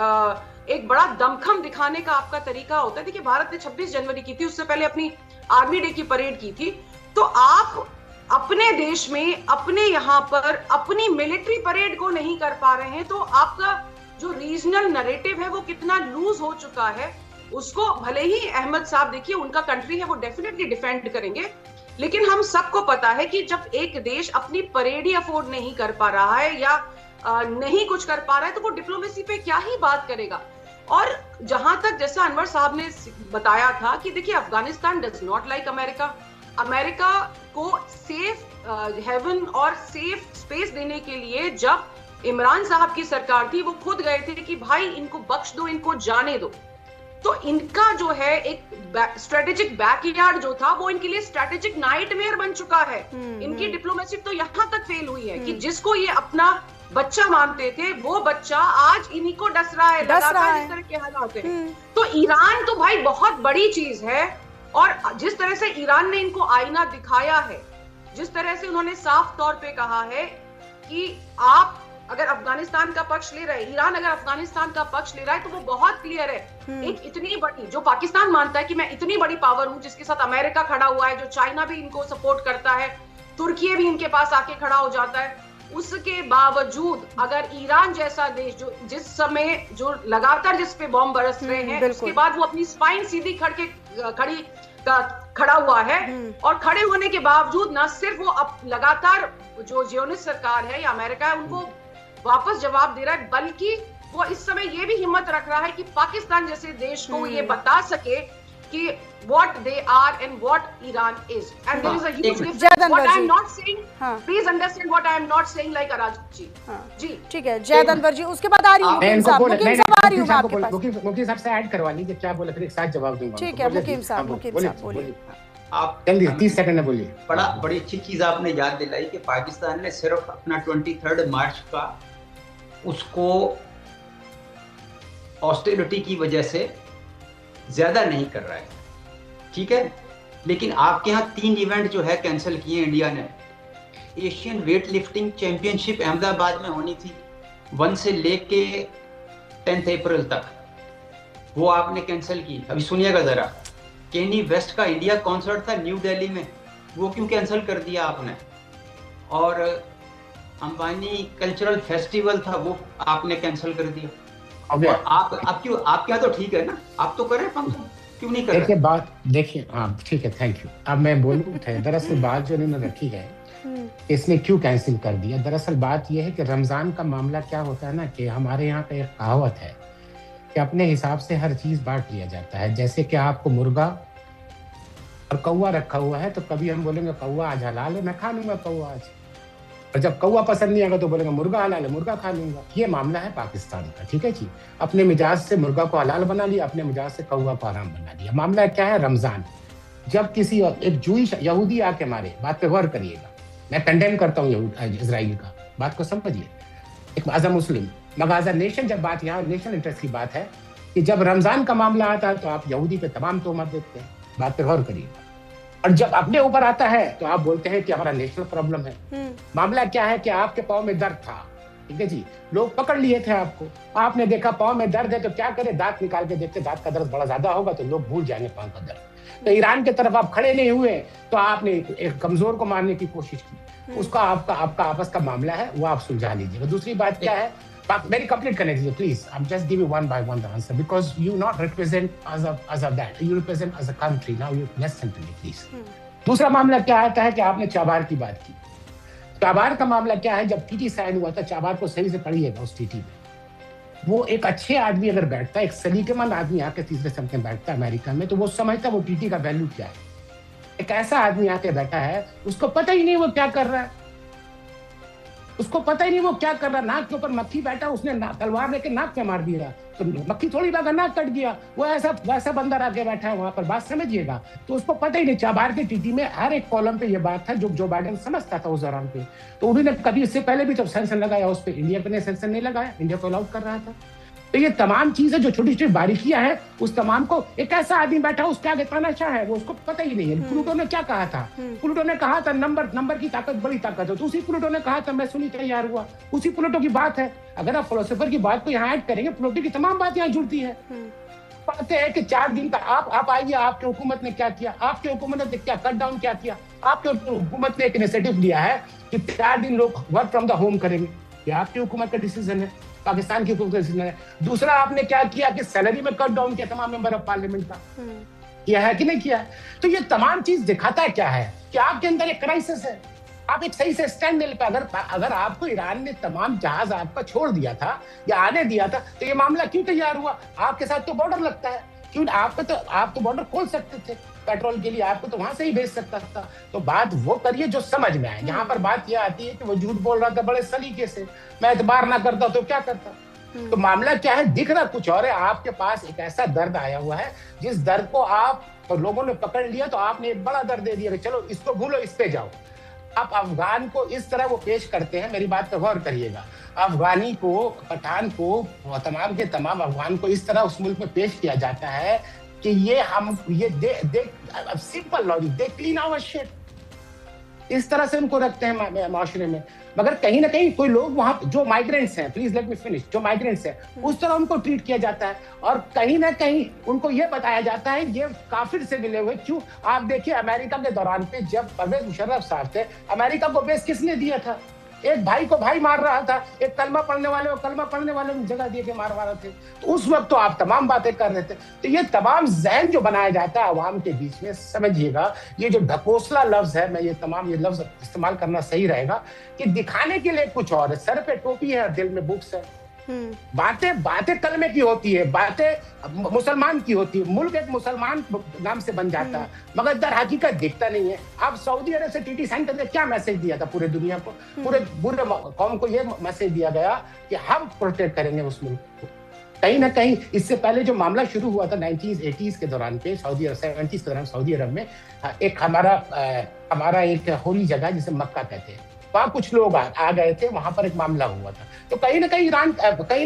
एक बड़ा दमखम दिखाने का आपका तरीका होता है। देखिए भारत ने 26 जनवरी की थी, उससे पहले अपनी आर्मी डे की परेड की थी। तो आप अपने देश में अपने यहाँ पर अपनी मिलिट्री परेड को नहीं कर पा रहे हैं तो आपका जो रीजनल नैरेटिव है वो कितना लूज हो चुका है। उसको भले ही अहमद साहब, देखिए उनका कंट्री है, वो डेफिनेटली डिफेंड करेंगे, लेकिन हम सबको पता है कि जब एक देश अपनी परेड ही अफोर्ड नहीं कर पा रहा है या नहीं कुछ कर पा रहा है तो वो डिप्लोमेसी पे क्या ही बात करेगा। और जहां तक जैसा अनवर साहब ने बताया था कि देखिए Afghanistan does not like America. America को सेफ हेवन और सेफ स्पेस देने के लिए जब इमरान साहब की सरकार थी वो खुद गए थे कि भाई इनको बख्श दो, इनको जाने दो। तो इनका जो है एक स्ट्रेटेजिक बैकयार्ड जो था वो इनके लिए स्ट्रेटेजिक नाइटमेयर बन चुका है। इनकी डिप्लोमेसी तो यहां तक फेल हुई है कि जिसको ये अपना बच्चा मानते थे वो बच्चा आज इन्हीं को डस रहा है, लगातार इस तरह के हालात हैं। तो ईरान तो भाई बहुत बड़ी चीज है और जिस तरह से ईरान ने इनको आईना दिखाया है, जिस तरह से उन्होंने साफ तौर पे कहा है कि आप अगर अफगानिस्तान का पक्ष ले रहे हैं, ईरान अगर अफगानिस्तान का पक्ष ले रहा है, तो वो बहुत क्लियर है। एक इतनी बड़ी, जो पाकिस्तान मानता है कि मैं इतनी बड़ी पावर हूं, जिसके साथ अमेरिका खड़ा हुआ है, जो चाइना भी इनको सपोर्ट करता है, तुर्की भी इनके पास आके खड़ा हो जाता है, उसके बावजूद अगर ईरान जैसा देश जो जिस समय जो लगातार जिस पे बॉम्ब बरस रहे हैं, उसके बाद वो अपनी स्पाइन सीधी खड़ा हुआ है, और खड़े होने के बावजूद न सिर्फ वो अब लगातार जो जियोनिस्ट सरकार है या अमेरिका है उनको वापस जवाब दे रहा है, बल्कि वो इस समय ये भी हिम्मत रख रहा है कि पाकिस्तान जैसे देश को ये बता सके कि what they are and what Iran is, and there is a huge difference. What I am not saying, please understand what I am not saying like Araj ji. जी ठीक है जैद अनवर जी, उसके बाद आ रही हूँ मुकीम साहब आ रही हूँ मैं आपके पास। मुकीम साहब से ऐड करवा लीजिए क्या बोले, फिर एक साथ जवाब दूंगा। ठीक है मुकीम साहब बोलिए। आप जल्दी 30 सेकंड में बोलिए। बड़ी अच्छी चीज आपने याद दिलाई कि पाकिस्तान ने सिर्फ अपना 23 मार्च का उसको ऑस्टेरिटी की वजह से ज्यादा नहीं कर रहा है, ठीक है, लेकिन आपके यहाँ 3 इवेंट जो है कैंसिल किए इंडिया ने। Asian weight lifting championship Ahmedabad में होनी थी 1 से लेके 10 अप्रैल तक, वो आपने कैंसिल की। अभी सुनिएगा जरा, केनी वेस्ट का इंडिया कॉन्सर्ट था न्यू दिल्ली में, वो क्यों कैंसिल कर दिया आपने? और अंबानी कल्चरल फेस्टिवल था, वो आपने कैंसिल कर दिया। और आप क्यों, आपके यहाँ तो ठीक है ना, आप तो करें फंक्शन, क्यों नहीं कर रहे? बात देखिए, हाँ ठीक है, थैंक यू। अब मैं बोलूँ दरअसल बात जो इन्होंने रखी है इसने क्यों कैंसिल कर दिया, दरअसल बात यह है कि रमजान का मामला क्या होता है ना, कि हमारे यहाँ का एक कहावत है कि अपने हिसाब से हर चीज बांट लिया जाता है। जैसे कि आपको मुर्गा और कौवा रखा हुआ है, तो कभी हम बोलेंगे कौवा आज हलाल है, मैं खा लूंगा कौवा आज, और जब कौवा पसंद नहीं आएगा तो बोलेंगे मुर्गा हलाल है, मुर्गा खा लूंगा। ये मामला है पाकिस्तान का, ठीक है जी। अपने मिजाज से मुर्गा को हलाल बना लिया, अपने मिजाज से कौवा को हराम बना दिया। मामला क्या है, रमजान, जब किसी एक जूइश यहूदी आके मारे, बात पे गौर करिएगा, मैं कंडेम करता हूँ इजराइल का, बात को समझिए, एक एज अ मुस्लिम, मगर एज अ नेशन, जब बात यहाँ नेशनल इंटरेस्ट की बात है कि जब रमजान का मामला आता है तो आप यहूदी पे तमाम तोहमत देते हैं, बात पे गौर करिएगा। और जब अपने ऊपर आता है तो आप बोलते हैं कि हमारा नेशनल प्रॉब्लम है। मामला क्या है कि आपके पाँव में दर्द था, ठीक है जी, लोग पकड़ लिए थे आपको, आपने देखा पाँव में दर्द है तो क्या करे, दांत निकाल के देखते दांत का दर्द बड़ा ज्यादा होगा तो लोग भूल जाएंगे पाँव का दर्द। तो ईरान की तरफ आप खड़े नहीं हुए तो आपने एक कमजोर को मारने की कोशिश की, उसका आपका आपस का मामला है, वो आप सुलझा लीजिएगा। दूसरी बात क्या है, very complete connect here, please. I'm just giving one by one the answer because you not represent as of that. You represent as a country. Now you listen to me, please. दूसरा मामला क्या आता है कि आपने चाबार की बात की। चाबार का मामला क्या है, जब टीटी साइन हुआ था, चाबार को सही से पढ़िएगा उस टीटी में, वो एक अच्छे आदमी अगर बैठता है, एक सलीकेमंद आदमी आके तीसरे सम में बैठता है अमेरिका में, तो वो समझता है वो टीटी का वैल्यू क्या है। एक ऐसा आदमी आके बैठा है, उसको पता ही नहीं वो क्या कर रहा है, उसको पता ही नहीं वो क्या कर रहा, नाक के ऊपर मक्खी बैठा, उसने तलवार लेके नाक पे मार दिया, तो मक्खी थोड़ी भागा, नाक कट गया, वो वैसा बंदर आके बैठा है वहां पर, बात समझिएगा। तो उसको पता ही नहीं, चाबार की टीटी में हर एक कॉलम पे ये बात था जो बाइडेन समझता था उस दौरान पे, तो उन्होंने कभी इससे पहले भी जब सेंसर लगाया उस पर, इंडिया पे ने सेंसर नहीं लगाया, इंडिया को अलाउड कर रहा था। तो ये तमाम चीजें जो छोटी छोटी बारीकियां हैं, उस तमाम को एक ऐसा आदमी बैठा उसके आगे तानाशाह है, वो उसको पता ही नहीं है। प्लूटो ने क्या कहा था, प्लूटो ने कहा था नंबर की ताकत बड़ी ताकत है, तो उसी प्लूटो ने कहा था मैं सुनी तैयार हुआ, उसी प्लूटो की बात है। अगर आप फिलोसोफर की बात को यहाँ ऐड करेंगे, प्लूटो की तमाम बात यहाँ जुड़ती है। पता है कि 4 दिन का आप आइए, आपकी हुकूमत ने क्या किया, आपकी हुकूमत ने क्या कट डाउन क्या किया, आपकी हुकूमत ने एक इनिशिएटिव लिया है कि 4 दिन लोग वर्क फ्रॉम द होम करेंगे, ये आपकी हुकूमत का डिसीजन है, पाकिस्तान की हुकूमत का डिसीजन है। दूसरा आपने क्या किया कि सैलरी में कट डाउन किया तमाम मेंबर ऑफ पार्लियामेंट का, किया है कि नहीं किया? तो ये तमाम चीज दिखाता क्या है कि आपके अंदर एक क्राइसिस है, आप एक सही से स्टैंड नहीं ले पाए। अगर आपको ईरान ने तमाम जहाज आपका छोड़ दिया था या आने दिया था, तो ये मामला क्यों तैयार हुआ? आपके साथ तो बॉर्डर लगता है, क्यों आप तो बॉर्डर खोल सकते थे पेट्रोल के लिए, आपको तो वहां से ही भेज सकता था। तो बात वो करिए जो समझ में आए। यहाँ पर बात यह आती है कि वो झूठ बोल रहा था बड़े सलीके से, मैं एतबार ना करता तो क्या करता। तो मामला क्या है, दिख रहा कुछ और है, आपके पास एक ऐसा दर्द आया हुआ है जिस दर्द को आप और लोगों ने पकड़ लिया, तो आपने एक बड़ा दर्द दे दिया कि चलो इसको भूलो, इस पे जाओ। आप अफगान को इस तरह वो पेश करते हैं, मेरी बात पर गौर करिएगा, अफगानी को, पठान को, तमाम के तमाम अफगान को इस तरह उस मुल्क में पेश किया जाता है कि ये हम ये the simple logic, they clean our shit, इस तरह से उनको रखते हैं माशरे में। मगर कहीं ना कहीं कोई लोग वहां जो माइग्रेंट्स हैं, प्लीज लेट मी फिनिश, जो माइग्रेंट्स हैं उस तरह उनको ट्रीट किया जाता है, और कहीं ना कहीं उनको ये बताया जाता है ये काफिर से मिले हुए। क्यों? आप देखिए अमेरिका के दौरान पे जब परवेज मुशर्रफ साहब थे, अमेरिका को बेस किसने दिया था? एक भाई को भाई मार रहा था, एक कलमा पढ़ने वाले में जगह दिए के मार रहे थे। तो उस वक्त तो आप तमाम बातें कर रहे थे। तो ये तमाम जहन जो बनाया जाता है अवाम के बीच में, समझिएगा ये जो ढकोसला लफ्ज है, मैं ये लफ्ज इस्तेमाल करना सही रहेगा कि दिखाने के लिए कुछ और है, सर पे टोपी है और दिल में बुक्स है। बातें कलमे की होती है, बातें मुसलमान की होती है, मुल्क एक मुसलमान नाम से बन जाता है, मगर दर हकीकत दिखता नहीं है। आप सऊदी अरब से टीटी साइन करके क्या मैसेज दिया था पूरे दुनिया को, पूरे कौम को ये मैसेज दिया गया कि हम प्रोटेक्ट करेंगे उस मुल्क को। कहीं ना कहीं इससे पहले जो मामला शुरू हुआ था 1980s के दौरान पे सऊदी अरब, 70s के दौरान सऊदी अरब में एक हमारा एक होली जगह जिसे मक्का कहते हैं, वहां कुछ लोग आ गए थे, वहां पर एक मामला हुआ था। तो कहीं ना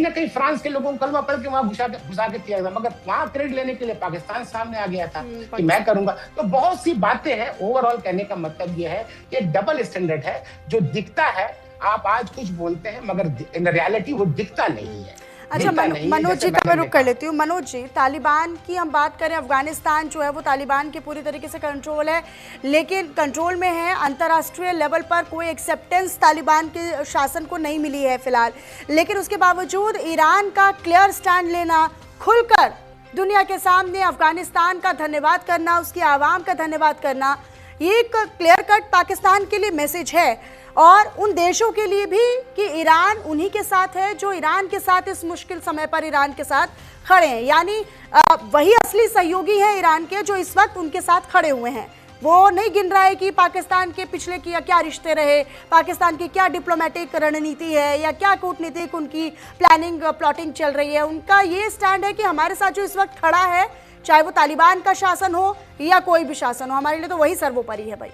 कहीं फ्रांस के लोगों को कलमा पढ़ के वहां घुसा के किया था, मगर वहां क्रेडिट लेने के लिए पाकिस्तान सामने आ गया था कि मैं करूंगा। तो बहुत सी बातें हैं। ओवरऑल कहने का मतलब यह है कि डबल स्टैंडर्ड है, जो दिखता है आप आज कुछ बोलते हैं मगर इन रियलिटी वो दिखता नहीं है। अच्छा मनोज जी का मैं रुक कर लेती हूँ। मनोज जी, तालिबान की हम बात करें, अफगानिस्तान जो है वो तालिबान के पूरी तरीके से कंट्रोल है, लेकिन कंट्रोल में है। अंतर्राष्ट्रीय लेवल पर कोई एक्सेप्टेंस तालिबान के शासन को नहीं मिली है फिलहाल, लेकिन उसके बावजूद ईरान का क्लियर स्टैंड लेना, खुलकर दुनिया के सामने अफगानिस्तान का धन्यवाद करना, उसकी आवाम का धन्यवाद करना, ये एक क्लियर कट पाकिस्तान के लिए मैसेज है और उन देशों के लिए भी कि ईरान उन्हीं के साथ है जो ईरान के साथ इस मुश्किल समय पर ईरान के साथ खड़े हैं। यानी वही असली सहयोगी हैं ईरान के जो इस वक्त उनके साथ खड़े हुए हैं। वो नहीं गिन रहा है कि पाकिस्तान के पिछले क्या रिश्ते रहे, पाकिस्तान की क्या डिप्लोमेटिक रणनीति है या क्या कूटनीतिक उनकी प्लॉटिंग चल रही है। उनका ये स्टैंड है कि हमारे साथ जो इस वक्त खड़ा है, चाहे वो तालिबान का शासन हो या कोई भी शासन हो, हमारे लिए तो वही सर्वोपरि है भाई।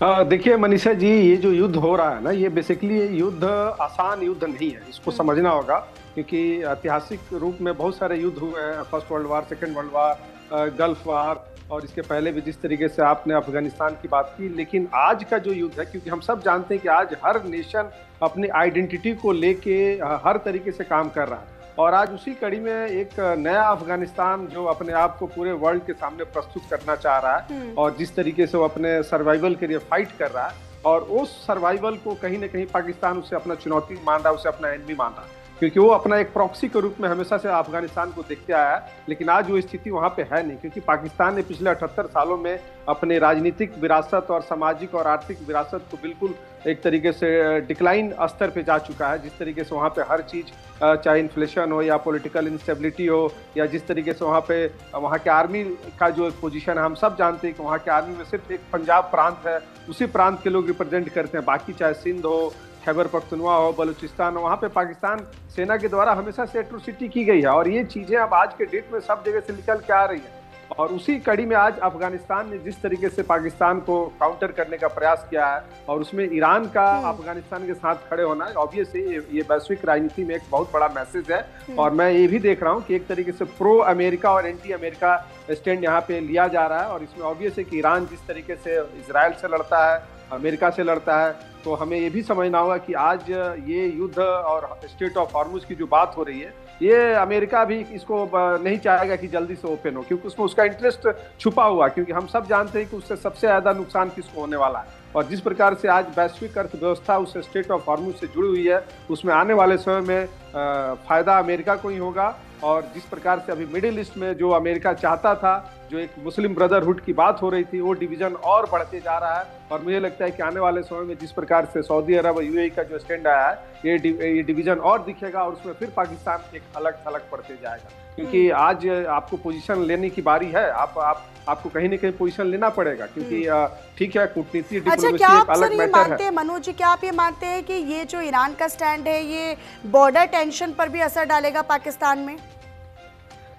देखिए मनीषा जी, ये जो युद्ध हो रहा है ना, ये बेसिकली युद्ध आसान युद्ध नहीं है, इसको समझना होगा, क्योंकि ऐतिहासिक रूप में बहुत सारे युद्ध हुए हैं, first world war, second world war, gulf war, और इसके पहले भी जिस तरीके से आपने अफगानिस्तान की बात की। लेकिन आज का जो युद्ध है, क्योंकि हम सब जानते हैं कि आज हर नेशन अपनी आइडेंटिटी को लेके हर तरीके से काम कर रहा है, और आज उसी कड़ी में एक नया अफगानिस्तान जो अपने आप को पूरे वर्ल्ड के सामने प्रस्तुत करना चाह रहा है, और जिस तरीके से वो अपने सर्वाइवल के लिए फाइट कर रहा है, और उस सर्वाइवल को कहीं ना कहीं पाकिस्तान उसे अपना चुनौती मान रहा है, उसे अपना एनिमी मान रहा है, क्योंकि वो अपना एक प्रॉक्सी के रूप में हमेशा से अफगानिस्तान को देखते आया है। लेकिन आज वो स्थिति वहाँ पे है नहीं, क्योंकि पाकिस्तान ने पिछले 78 सालों में अपने राजनीतिक विरासत और सामाजिक और आर्थिक विरासत को बिल्कुल एक तरीके से डिक्लाइन स्तर पे जा चुका है। जिस तरीके से वहाँ पे हर चीज़, चाहे इन्फ्लेशन हो या पॉलिटिकल इंस्टेबिलिटी हो, या जिस तरीके से वहाँ पे वहाँ के आर्मी का जो एक पोजीशन है, हम सब जानते हैं कि वहाँ के आर्मी में सिर्फ एक पंजाब प्रांत है, उसी प्रांत के लोग रिप्रेजेंट करते हैं। बाकी चाहे सिंध हो, खैबर पख्तूनख्वा हो, बलूचिस्तान हो, वहाँ पे पाकिस्तान सेना के द्वारा हमेशा से एट्रोसिटी की गई है, और ये चीज़ें अब आज के डेट में सब जगह से निकल के आ रही हैं। और उसी कड़ी में आज अफगानिस्तान ने जिस तरीके से पाकिस्तान को काउंटर करने का प्रयास किया है, और उसमें ईरान का अफगानिस्तान के साथ खड़े होना, ऑब्वियसली ये वैश्विक राजनीति में एक बहुत बड़ा मैसेज है। और मैं ये भी देख रहा हूँ कि एक तरीके से प्रो अमेरिका और एंटी अमेरिका स्टैंड यहाँ पे लिया जा रहा है, और इसमें ऑब्वियस है कि ईरान जिस तरीके से इजराइल से लड़ता है, अमेरिका से लड़ता है, तो हमें ये भी समझना होगा कि आज ये युद्ध और स्टेट ऑफ हॉर्मुज की जो बात हो रही है, ये अमेरिका भी इसको नहीं चाहेगा कि जल्दी से ओपन हो, क्योंकि उसमें उसका इंटरेस्ट छुपा हुआ, क्योंकि हम सब जानते हैं कि उससे सबसे ज़्यादा नुकसान किसको होने वाला है। और जिस प्रकार से आज वैश्विक अर्थव्यवस्था उस स्टेट ऑफ हॉर्मुज से जुड़ी हुई है, उसमें आने वाले समय में फ़ायदा अमेरिका को ही होगा। और जिस प्रकार से अभी मिडिल ईस्ट में जो अमेरिका चाहता था, जो एक मुस्लिम ब्रदरहुड की बात हो रही थी, वो डिवीजन और बढ़ते जा रहा है। और मुझे लगता है कि आने वाले समय में जिस प्रकार से सऊदी अरब और यूएई का जो स्टैंड आया है, ये डिवीजन और दिखेगा, और उसमें फिर पाकिस्तान एक अलग थलग पड़ते जाएगा। क्योंकि आज आपको पोजीशन लेने की बारी है, आपको कहीं ना कहीं पोजीशन लेना पड़ेगा, क्योंकि ठीक है, कूटनीति डिप्लोमेसी एक अलग मैटर है। मनोज जी, क्या आप ये मानते हैं कि ये जो ईरान का स्टैंड है, ये बॉर्डर टेंशन पर भी असर डालेगा पाकिस्तान में?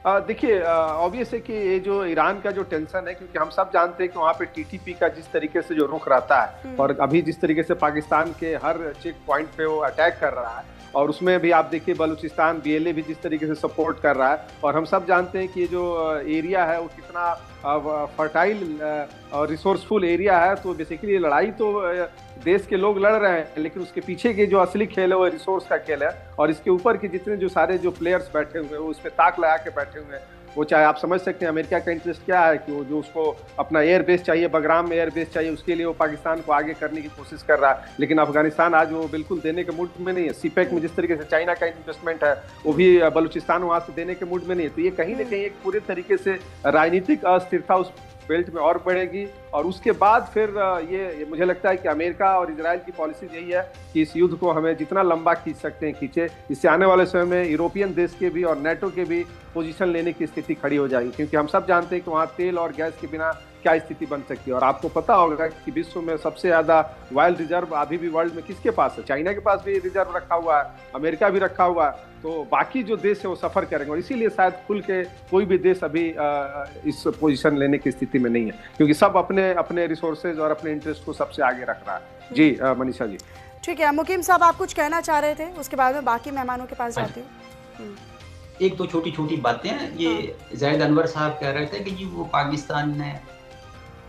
देखिए, ऑब्वियस है कि ये जो ईरान का जो टेंशन है, क्योंकि हम सब जानते हैं कि वहाँ पे टीटीपी का जिस तरीके से जो रुख रहता है और अभी जिस तरीके से पाकिस्तान के हर चेक पॉइंट पे वो अटैक कर रहा है, और उसमें भी आप देखिए बलूचिस्तान बीएलए भी जिस तरीके से सपोर्ट कर रहा है, और हम सब जानते हैं कि ये जो एरिया है वो कितना फर्टाइल और रिसोर्सफुल एरिया है। तो बेसिकली लड़ाई तो देश के लोग लड़ रहे हैं, लेकिन उसके पीछे की जो असली खेल है वो रिसोर्स का खेल है, और इसके ऊपर के जितने जो सारे जो प्लेयर्स बैठे हुए हैं वो उस पर ताक लगा के बैठे हुए हैं। वो चाहे आप समझ सकते हैं अमेरिका का इंटरेस्ट क्या है कि वो जो उसको अपना एयर बेस चाहिए, बगराम में एयर बेस चाहिए, उसके लिए वो पाकिस्तान को आगे करने की कोशिश कर रहा है। लेकिन अफगानिस्तान आज वो बिल्कुल देने के मूड में नहीं है। सीपेक में जिस तरीके से चाइना का इन्वेस्टमेंट है वो भी बलूचिस्तान वहां से देने के मूड में नहीं है। तो ये कहीं ना कहीं एक पूरे तरीके से राजनीतिक अस्थिरता उस बेल्ट में और बढ़ेगी, और उसके बाद फिर ये मुझे लगता है कि अमेरिका और इजराइल की पॉलिसी यही है कि इस युद्ध को हमें जितना लंबा खींच सकते हैं खींचे। इससे आने वाले समय में यूरोपियन देश के भी और नेटो के भी पोजीशन लेने की स्थिति खड़ी हो जाएगी, क्योंकि हम सब जानते हैं कि वहाँ तेल और गैस के बिना क्या स्थिति बन सकती है। और आपको पता होगा कि विश्व में सबसे ज्यादा ऑयल रिजर्व अभी भी वर्ल्ड में किसके पास है? चाइना के पास भी रिजर्व रखा हुआ है, अमेरिका भी रखा हुआ है। तो बाकी जो देश है वो सफर करेंगे, और इसीलिए शायद खुल के कोई भी देश अभी इस पोजीशन लेने की स्थिति में नहीं है, क्योंकि सब अपने अपने रिसोर्सेज और अपने इंटरेस्ट को सबसे आगे रख रहा है। जी मनीषा जी। ठीक है, मुकीम साहब आप कुछ कहना चाह रहे थे, उसके बाद में बाकी मेहमानों के पास जाती हूँ। एक दो छोटी छोटी बातें हैं। ये जाहिद अनवर साहब कह रहे थे कि जी वो पाकिस्तान ने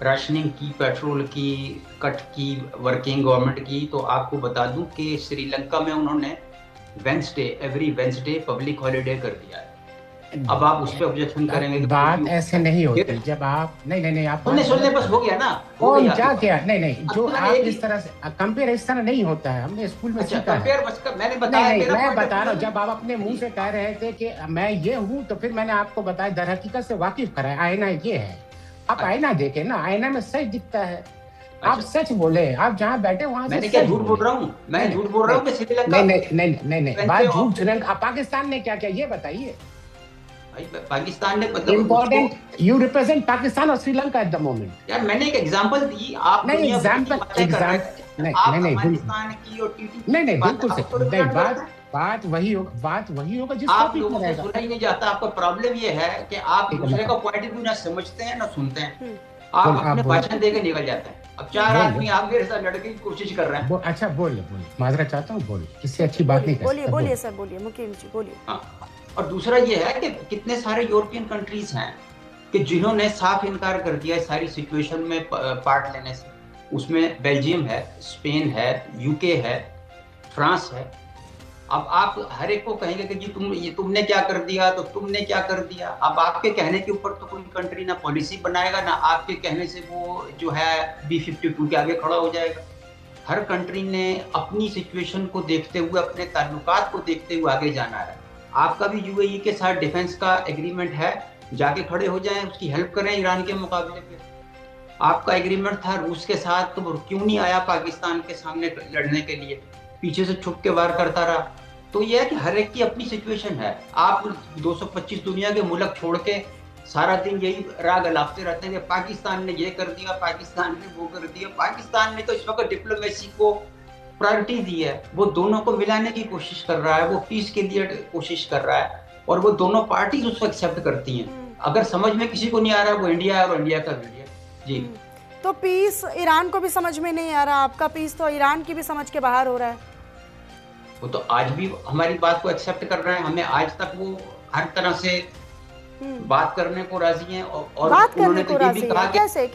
राशनिंग की, पेट्रोल की कट की, वर्किंग गवर्नमेंट की। तो आपको बता दूं कि श्रीलंका में उन्होंने एवरी वेंसडे पब्लिक हॉलीडे कर दिया है। अब आप उस पर ऑब्जेक्शन करेंगे कि बात ऐसे नहीं होती। जब आप नहीं आप सुनने बस हो गया ना, कौन क्या किया? नहीं जो आप इस तरह से कंपेयर इस तरह नहीं होता है, हमने स्कूल में सीखा है। मैंने बताया, मैं बता रहा हूँ, जब आप अपने मुंह से कह रहे थे कि मैं ये हूँ, तो फिर मैंने आपको बताया, दर हकीकत से वाकिफ कराया। आईना ये है, आप आईना देखे ना, आईना में सच दिखता है। आप सच बोले, आप जहाँ बैठे वहाँ से। मैंने क्या झूठ बोल रहा हूँ? मैं झूठ बोल रहा हूँ कि श्रीलंका नहीं बात झूठ। श्रीलंका पाकिस्तान ने क्या किया ये बताइए। पाकिस्तान ने इम्पोर्टेंट, यू रिप्रेजेंट पाकिस्तान और श्रीलंका एट द मोमेंट। यार मैंने एक एग्जांपल दी, आप नहीं एग्जांपल नहीं पाकिस्तान की और टीटी नहीं बिल्कुल सही। बात वही होगा जिस आप लोगों को सुना ही नहीं जाता। आपका प्रॉब्लम ये है कि आप दूसरे का पॉइंट ऑफ व्यू ना समझते हैं ना सुनते हैं, आप अपने भाषण देके निकल जाते हैं। अब चार आदमी आप मेरे साथ लड़ने की कोशिश कर रहे हैं। अच्छा बोलिए, माजरा चाहता हूँ, बोलिए, इससे अच्छी बात नहीं। बोलिए सर, बोलिए मुकीम जी, बोलिए। और दूसरा ये है कि कितने सारे यूरोपियन कंट्रीज हैं कि जिन्होंने साफ इनकार कर दिया इस सारी सिचुएशन में पार्ट लेने से। उसमें बेल्जियम है, स्पेन है, यूके है, फ्रांस है। अब आप हर एक को कहेंगे कि जी तुमने क्या कर दिया, तो तुमने क्या कर दिया। अब आपके कहने के ऊपर तो कोई कंट्री ना पॉलिसी बनाएगा, ना आपके कहने से वो जो है B-52 के आगे खड़ा हो जाएगा। हर कंट्री ने अपनी सिचुएशन को देखते हुए, अपने ताल्लुकात को देखते हुए आगे जाना है। आपका भी यूएई के साथ डिफेंस का एग्रीमेंट है, जाके खड़े हो जाएं, उसकी हेल्प करें ईरान के मुकाबले पे। आपका एग्रीमेंट था रूस के साथ, तो क्यों नहीं आया पाकिस्तान के सामने लड़ने के लिए, पीछे से छुप के वार करता रहा। तो यह है कि हर एक की अपनी सिचुएशन है। आप 225 दुनिया के मुल्क छोड़ के सारा दिन यही राग अलापते रहते हैं कि पाकिस्तान ने ये कर दिया, पाकिस्तान ने वो कर दिया। पाकिस्तान ने तो इस वक्त डिप्लोमेसी को प्रायोरिटी दी है, वो दोनों को मिलाने की कोशिश कर रहा है, वो पीस के लिए कोशिश कर रहा है, और वो दोनों पार्टीज उसको एक्सेप्ट करती हैं। अगर समझ में किसी को नहीं आ रहा, वो इंडिया है और इंडिया का मीडिया। जी तो पीस ईरान को भी समझ में नहीं आ रहा, आपका पीस तो ईरान की भी समझ के बाहर हो रहा है। वो तो आज भी हमारी बात को एक्सेप्ट कर रहे हैं, हमें आज तक वो हर तरह से बात करने को राजी हैं, और बात करने को राजी है। कैसे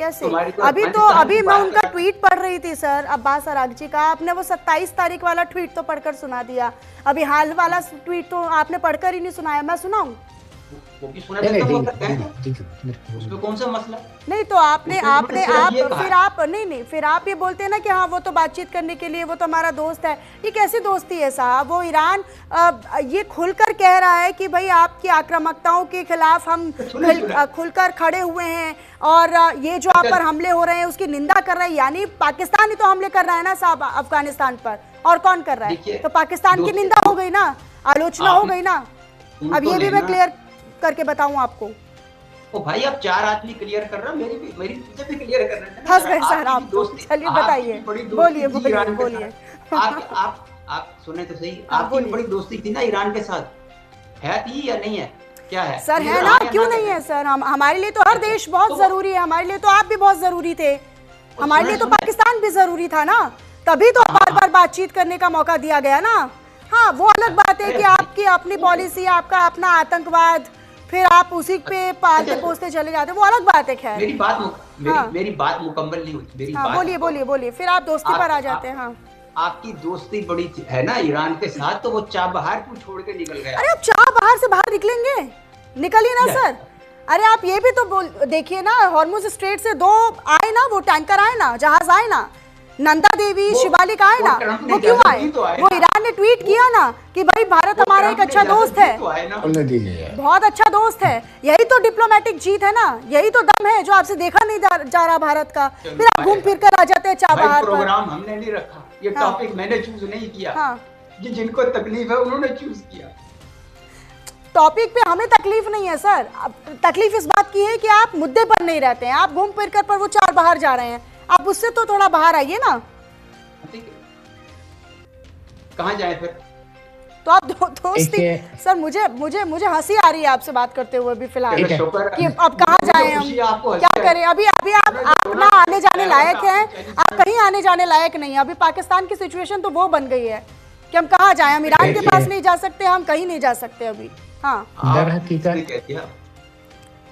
अभी मैं उनका ट्वीट पढ़ रही थी सर, अब्बास अरागची का। आपने वो 27 तारीख वाला ट्वीट तो पढ़कर सुना दिया, अभी हाल वाला ट्वीट तो आपने पढ़कर ही नहीं सुनाया। मैं सुनाऊं? वो भी सुना देता हूं, उसमें कौन सा मसला? नहीं तो फिर आप ये बोलते हैं ना कि हाँ वो तो बातचीत करने के लिए, वो तो हमारा दोस्त है। ये कैसी दोस्ती है साहब? वो ईरान ये खुलकर कह रहा है कि भाई आपकी आक्रामकताओं के खिलाफ हम खुलकर खड़े हुए हैं, और ये जो आप पर हमले हो रहे हैं उसकी निंदा कर रहे हैं। यानी पाकिस्तान ही तो हमले कर रहा है ना साहब अफगानिस्तान पर, और कौन कर रहा है? तो पाकिस्तान की निंदा हो गई ना, आलोचना हो गई ना। अब ये भी मैं क्लियर करके बताऊं आपको। ओ भाई आप चार आदमी क्लियर कर रहे हो, मेरी भी क्लियर कर रहे हैं। फंस गए सर आप। चलिए बताइए, बोलिए। आप सुने तो सही, आपकी बड़ी दोस्ती थी ना ईरान के साथ, है थी या नहीं है? क्या है सर? है ना, क्यों नहीं है सर? हमारे लिए तो हर देश बहुत जरूरी है, हमारे लिए तो आप भी बहुत जरूरी थे, हमारे लिए तो पाकिस्तान भी जरूरी था ना, तभी तो बार बार बातचीत करने का मौका दिया गया ना। हाँ, वो अलग बात है कि आपकी अपनी पॉलिसी, आपका अपना आतंकवाद, फिर आप उसी पे पालते पोसते चले जाते, वो अलग बात है। खैर, मेरी बात मुकम्मल नहीं हुई। मेरी बात बोलिए, फिर आप दोस्ती पर आ जाते हैं। हाँ, आपकी दोस्ती बड़ी है ना ईरान के साथ, तो वो चाबहार क्यों छोड़ के निकल गया? अरे, आप चाबहार से बाहर निकलेंगे? निकलिए ना सर। अरे आप ये भी तो देखिए ना, हॉर्मुज स्ट्रेट से 2 आए ना, वो टैंकर आए ना, जहाज आए ना, नंदा देवी, शिवालिक आए ना, वो क्यों आए? वो ईरान ने ट्वीट किया ना कि भाई भारत हमारा एक अच्छा दोस्त है, बहुत अच्छा दोस्त है। यही तो डिप्लोमेटिक जीत है ना, यही तो दम है जो आपसे देखा नहीं जा रहा भारत का। फिर आप घूम फिर कर आ जाते हैं चाबहार पर। प्रोग्राम हमने नहीं रखा, ये टॉपिक मैंने चूज नहीं किया, जिनको तकलीफ है उन्होंने चूज किया। टॉपिक पे हमें तकलीफ नहीं है सर, तकलीफ इस बात की है कि आप मुद्दे पर नहीं रहते हैं, आप घूम फिर कर पर वो चाबहार जा रहे हैं, आप उससे तो थोड़ा बाहर आइए ना। कहाँ जाए फिर? तो आप दोस्ती सर, मुझे हंसी आ रही है आपसे बात करते हुए भी फिलहाल कि अब कहाँ जाएं हम, क्या करें? अभी आप ना आने जाने लायक हैं, आप कहीं आने जाने लायक नहीं है। अभी पाकिस्तान की सिचुएशन तो वो बन गई है कि हम कहाँ जाएं, हम ईरान के पास नहीं जा सकते, हम कहीं नहीं जा सकते अभी। हाँ, दर हकीकत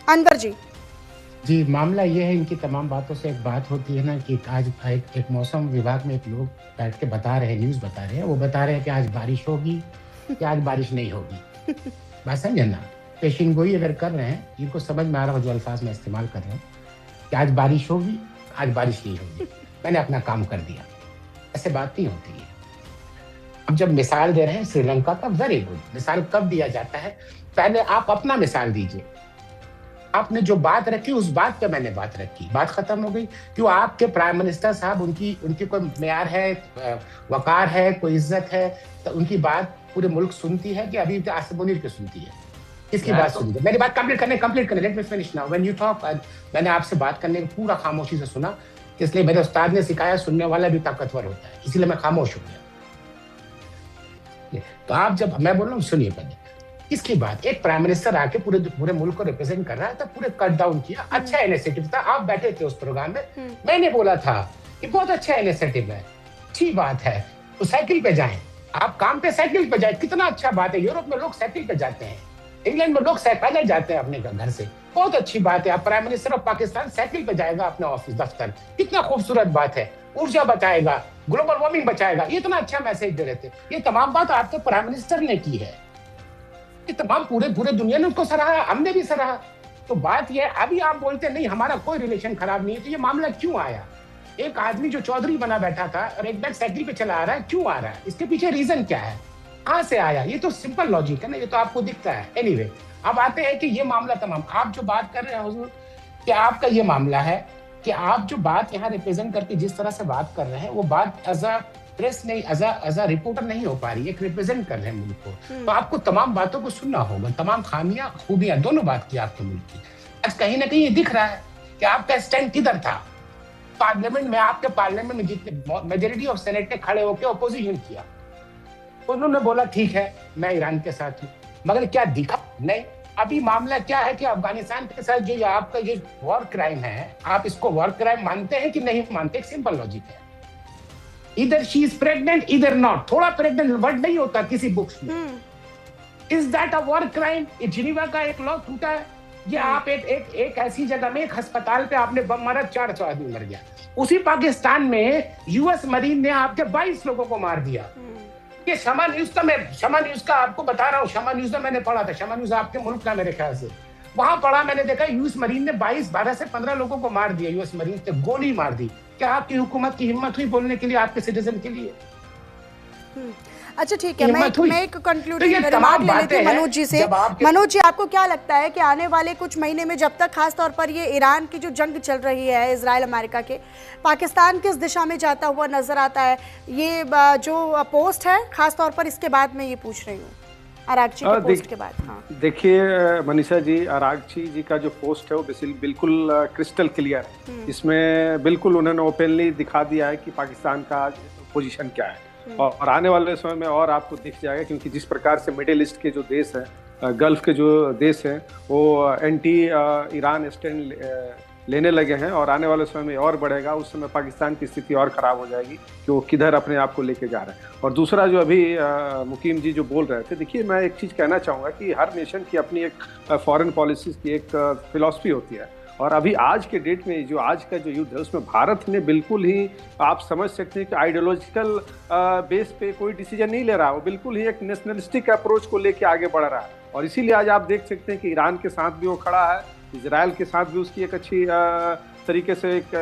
अनवर जी, मामला ये है, इनकी तमाम बातों से एक बात होती है ना कि आज एक मौसम विभाग में एक लोग बैठ के बता रहे हैं, न्यूज़ बता रहे हैं, वो बता रहे हैं कि आज बारिश होगी या आज बारिश नहीं होगी। बात समझे ना, पेशिन गोई अगर कर रहे हैं, इनको समझ में आ रहा हो जो अल्फाज में इस्तेमाल कर रहे हैं कि आज बारिश होगी, आज बारिश नहीं होगी, मैंने अपना काम कर दिया। ऐसे बात नहीं होती है। अब जब मिसाल दे रहे हैं श्रीलंका का, वेरी गुड, मिसाल कब दिया जाता है? पहले आप अपना मिसाल दीजिए। आपने जो बात रखी उस बात पे मैंने बात रखी, बात खत्म हो गई। क्यों? आपके प्राइम मिनिस्टर साहब, उनकी कोई मेयार है, वकार है, कोई इज्जत है, तो उनकी बात पूरे मुल्क सुनती है कि अभी आसिफ मुनीर की सुनती है? किसकी बात सुनती है? मेरी बात कंप्लीट करने, let me finish now. When you talk, मैंने आपसे बात करने को पूरा खामोशी से सुना, इसलिए मेरे उस्ताद ने सिखाया सुनने वाला भी ताकतवर होता है, इसीलिए मैं खामोश हो गया। तो आप जब मैं बोल रहा हूँ, सुनिए पहले इसकी बात। एक प्राइम मिनिस्टर आके पूरे मुल्क को रिप्रेजेंट कर रहा है, तो पूरे कट डाउन किया, अच्छा इनिशिएटिव था। आप बैठे थे उस प्रोग्राम में, मैंने बोला था कि बहुत अच्छा इनिशिएटिव है, अच्छी बात है, तो साइकिल पे जाएं, आप काम पे साइकिल पे जाएं, कितना अच्छा बात है। यूरोप में लोग साइकिल पे जाते हैं, इंग्लैंड में लोग पैदल जाते हैं अपने घर से, बहुत अच्छी बात है। आप prime minister of Pakistan cycle पे जाएगा अपने ऑफिस दफ्तर, कितना खूबसूरत बात है। ऊर्जा बचाएगा, ग्लोबल वार्मिंग बचाएगा, ये इतना अच्छा मैसेज दे रहे थे। ये तमाम बात आपके प्राइम मिनिस्टर ने की है, ये तमाम पूरे दुनिया ने उसको सराहा, हमने भी सराहा। तो बात ये, अभी आप बोलते नहीं हमारा कोई रिलेशन खराब नहीं है, तो ये मामला क्यों आया? एक आदमी जो चौधरी बना बैठा था और एक बैग साइकिल पे चला आ रहा है, क्यों आ रहा है? इसके पीछे रीजन क्या है, कहाँ से आया? ये तो सिंपल लॉजिक है ना, ये तो आपको दिखता है। एनीवे, अब आते हैं कि ये मामला तमाम आप जो बात कर रहे हैं हुजूर, कि आपका ये मामला है कि आप जो बात यहाँ रिप्रेजेंट करके जिस तरह से बात कर रहे हैं, वो बात एज अ प्रेस नहीं, एज अ रिपोर्टर नहीं हो पा रही है, एक रिप्रेजेंट कर रहे हैं मुल्क को। तो आपको तमाम बातों को सुनना होगा, तमाम खामियां खूबियां दोनों बात की आपके मुल्क की। आज कहीं ना कहीं ये दिख रहा है कि आपका स्टैंड किधर था। पार्लियामेंट में, आपके पार्लियामेंट में जितने मेजोरिटी ऑफ सेनेट ने खड़े होकर अपोजिशन किया, उन्होंने बोला ठीक है मैं ईरान के साथ हूँ, मगर क्या दिखा? नहीं। अभी मामला क्या है कि अफगानिस्तान के साथ जो आपका ये वॉर क्राइम है, आप इसको वॉर क्राइम मानते हैं कि नहीं मानते? एक सिंपल लॉजिक है, इधर शी इज प्रेग्नेंट, इधर नॉट। थोड़ा प्रेग्नेंट वर्ड नहीं होता किसी बुक्स में। Is that a war crime? Geneva का एक लॉ टूटा है। ये आप एक ऐसी जगह में, एक अस्पताल पे आपने बम मारा, 400 आदमी मर गया। उसी पाकिस्तान में यूएस मरीन ने आपके 22 लोगों को मार दिया। ये शमा न्यूज का आपको बता रहा हूँ, शमा न्यूज में मैंने पढ़ा था, शमा न्यूज आपके मुल्क का मेरे ख्याल से, वहां पढ़ा मैंने, देखा यूएस मरीन ने 12 से 15 लोगों को मार दिया। यूएस मरीन ने गोली मार दी। क्या आपकी हुकूमत की हिम्मत हुई बोलने के लिए, आपके सिटीजन के लिए? अच्छा ठीक है, मैं एक कंक्लूडिंग रिमार्क ले लेती हूँ मनोज जी से। मनोज जी, आपको क्या लगता है कि आने वाले कुछ महीने में, जब तक खास तौर पर ये ईरान की जो जंग चल रही है इजराइल अमेरिका के, पाकिस्तान किस दिशा में जाता हुआ नजर आता है? ये जो पोस्ट है, खास तौर पर इसके बाद मैं ये पूछ रही हूँ, अरागची के पोस्ट के बाद। हाँ देखिए मनीषा जी, अरागची जी का जो पोस्ट है वो बिल्कुल क्रिस्टल क्लियर है। इसमें बिल्कुल उन्होंने ओपनली दिखा दिया है कि पाकिस्तान का पोजीशन क्या है, और आने वाले समय में और आपको दिख जाएगा, क्योंकि जिस प्रकार से मिडिल ईस्ट के जो देश हैं गल्फ के जो देश हैं वो एंटी ईरान स्टैंड लेने लगे हैं और आने वाले समय में और बढ़ेगा। उस समय पाकिस्तान की स्थिति और खराब हो जाएगी कि वो किधर अपने आप को लेके जा रहे हैं। और दूसरा जो अभी मुकीम जी जो बोल रहे थे, देखिए मैं एक चीज़ कहना चाहूँगा कि हर नेशन की अपनी एक फॉरेन पॉलिसी की एक फिलॉसफी होती है। और अभी आज के डेट में जो आज का जो युद्ध है उसमें भारत ने बिल्कुल ही आप समझ सकते हैं कि आइडियोलॉजिकल बेस पे कोई डिसीजन नहीं ले रहा, वो बिल्कुल ही एक नेशनलिस्टिक अप्रोच को लेके आगे बढ़ रहा है। और इसीलिए आज आप देख सकते हैं कि ईरान के साथ भी वो खड़ा है, इजराइल के साथ भी उसकी एक अच्छी तरीके से एक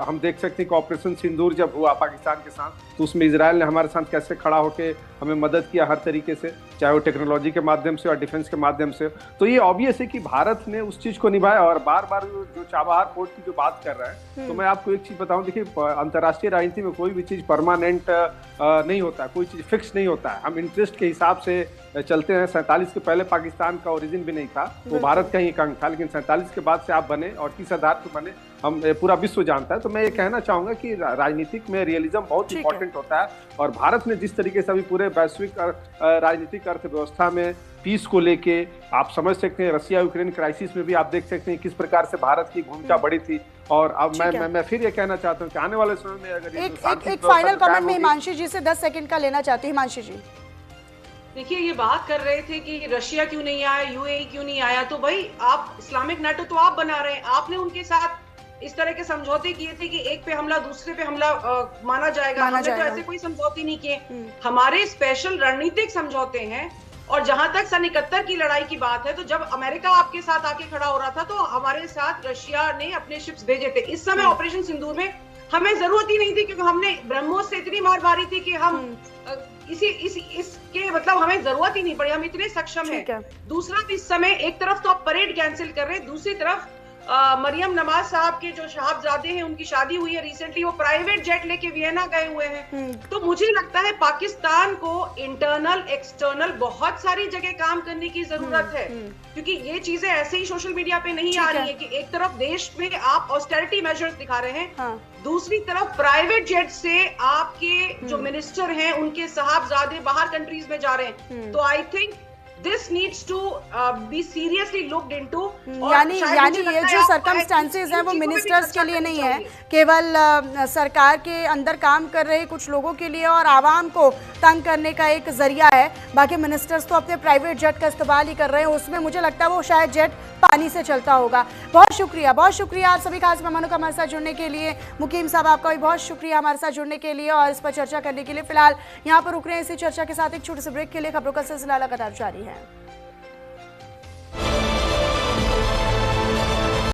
हम देख सकते हैं कि ऑपरेशन सिंदूर जब हुआ पाकिस्तान के साथ, तो उसमें इजराइल ने हमारे साथ कैसे खड़ा होके हमें मदद किया हर तरीके से, चाहे वो टेक्नोलॉजी के माध्यम से और डिफेंस के माध्यम से। तो ये ऑब्वियस है कि भारत ने उस चीज को निभाया। और बार बार जो चाबहार पोर्ट की जो बात कर रहे हैं, तो मैं आपको एक चीज बताऊं, देखिए अंतर्राष्ट्रीय राजनीति में कोई भी चीज परमानेंट नहीं होता, कोई चीज फिक्स नहीं होता है। हम इंटरेस्ट के हिसाब से चलते हैं। 47 के पहले पाकिस्तान का ओरिजिन भी नहीं था, वो भारत का ही एक अंग था, लेकिन 47 के बाद से आप बने और किस आधार पर बने हम पूरा विश्व जानता है। तो मैं ये कहना चाहूंगा कि राजनीतिक में रियलिज्म बहुत इंपॉर्टेंट होता है। और भारत ने जिस तरीके से अभी पूरे वैश्विक राजनीतिक अर्थव्यवस्था में पीस को लेके आप समझ सकते हैं, रसिया यूक्रेन क्राइसिस में भी आप देख सकते हैं किस प्रकार से भारत की भूमिका बड़ी थी। और अब मैं फिर ये कहना चाहता हूँ कि आने वाले समय में अगर एक फाइनल कमेंट में हिमांशी जी से 10 सेकंड का लेना चाहती हूँ। हिमांशी जी देखिए, ये बात कर रहे थे कि रशिया क्यों नहीं आया, यूएई क्यों नहीं आया, तो भाई आप इस्लामिक नाटो तो आप बना रहे हैं। आपने उनके साथ इस तरह के समझौते किए थे कि एक पे हमला दूसरे पे हमला माना जाएगा। हमने तो ऐसे कोई समझौते नहीं किए, हमारे स्पेशल रणनीतिक समझौते हैं। और जहां तक सन 71 की लड़ाई की बात है, तो जब अमेरिका आपके साथ आके खड़ा हो रहा था तो हमारे साथ रशिया ने अपने शिप्स भेजे थे। इस समय ऑपरेशन सिंदूर में हमें जरूरत ही नहीं थी, क्योंकि हमने ब्रह्मोस से इतनी मार मारी थी कि हम इसके मतलब हमें जरूरत ही नहीं पड़ी, हम इतने सक्षम हैं। दूसरा, इस समय एक तरफ तो आप परेड कैंसिल कर रहे हैं, दूसरी तरफ मरियम नवाज साहब के जो साहबजादे हैं उनकी शादी हुई है रिसेंटली, वो प्राइवेट जेट लेके वियना गए हुए हैं। तो मुझे लगता है पाकिस्तान को इंटरनल एक्सटर्नल बहुत सारी जगह काम करने की जरूरत है, क्योंकि ये चीजें ऐसे ही सोशल मीडिया पे नहीं आ रही है कि एक तरफ देश में आप ऑस्टेरिटी मेजर्स दिखा रहे हैं, दूसरी तरफ प्राइवेट जेट से आपके जो मिनिस्टर हैं उनके साहबजादे बाहर कंट्रीज में जा रहे हैं। तो I think This needs to be seriously looked into। यानी ये जो सर्कमस्टांसेस हैं वो मिनिस्टर्स के लिए नहीं है, केवल सरकार के अंदर काम कर रहे कुछ लोगों के लिए और आवाम को तंग करने का एक जरिया है। बाकी मिनिस्टर्स तो अपने प्राइवेट जेट का इस्तेमाल ही कर रहे हैं, उसमें मुझे लगता है वो शायद जेट पानी से चलता होगा। बहुत शुक्रिया आप सभी खास मेहमानों का हमारे साथ जुड़ने के लिए। मुकीम साहब, आपका भी बहुत शुक्रिया हमारे साथ जुड़ने के लिए और इस पर चर्चा करने के लिए। फिलहाल यहाँ पर रुक रहे हैं इसी चर्चा के साथ एक छोटे से ब्रेक के लिए। खबरों का सिलसिला लगातार जारी है।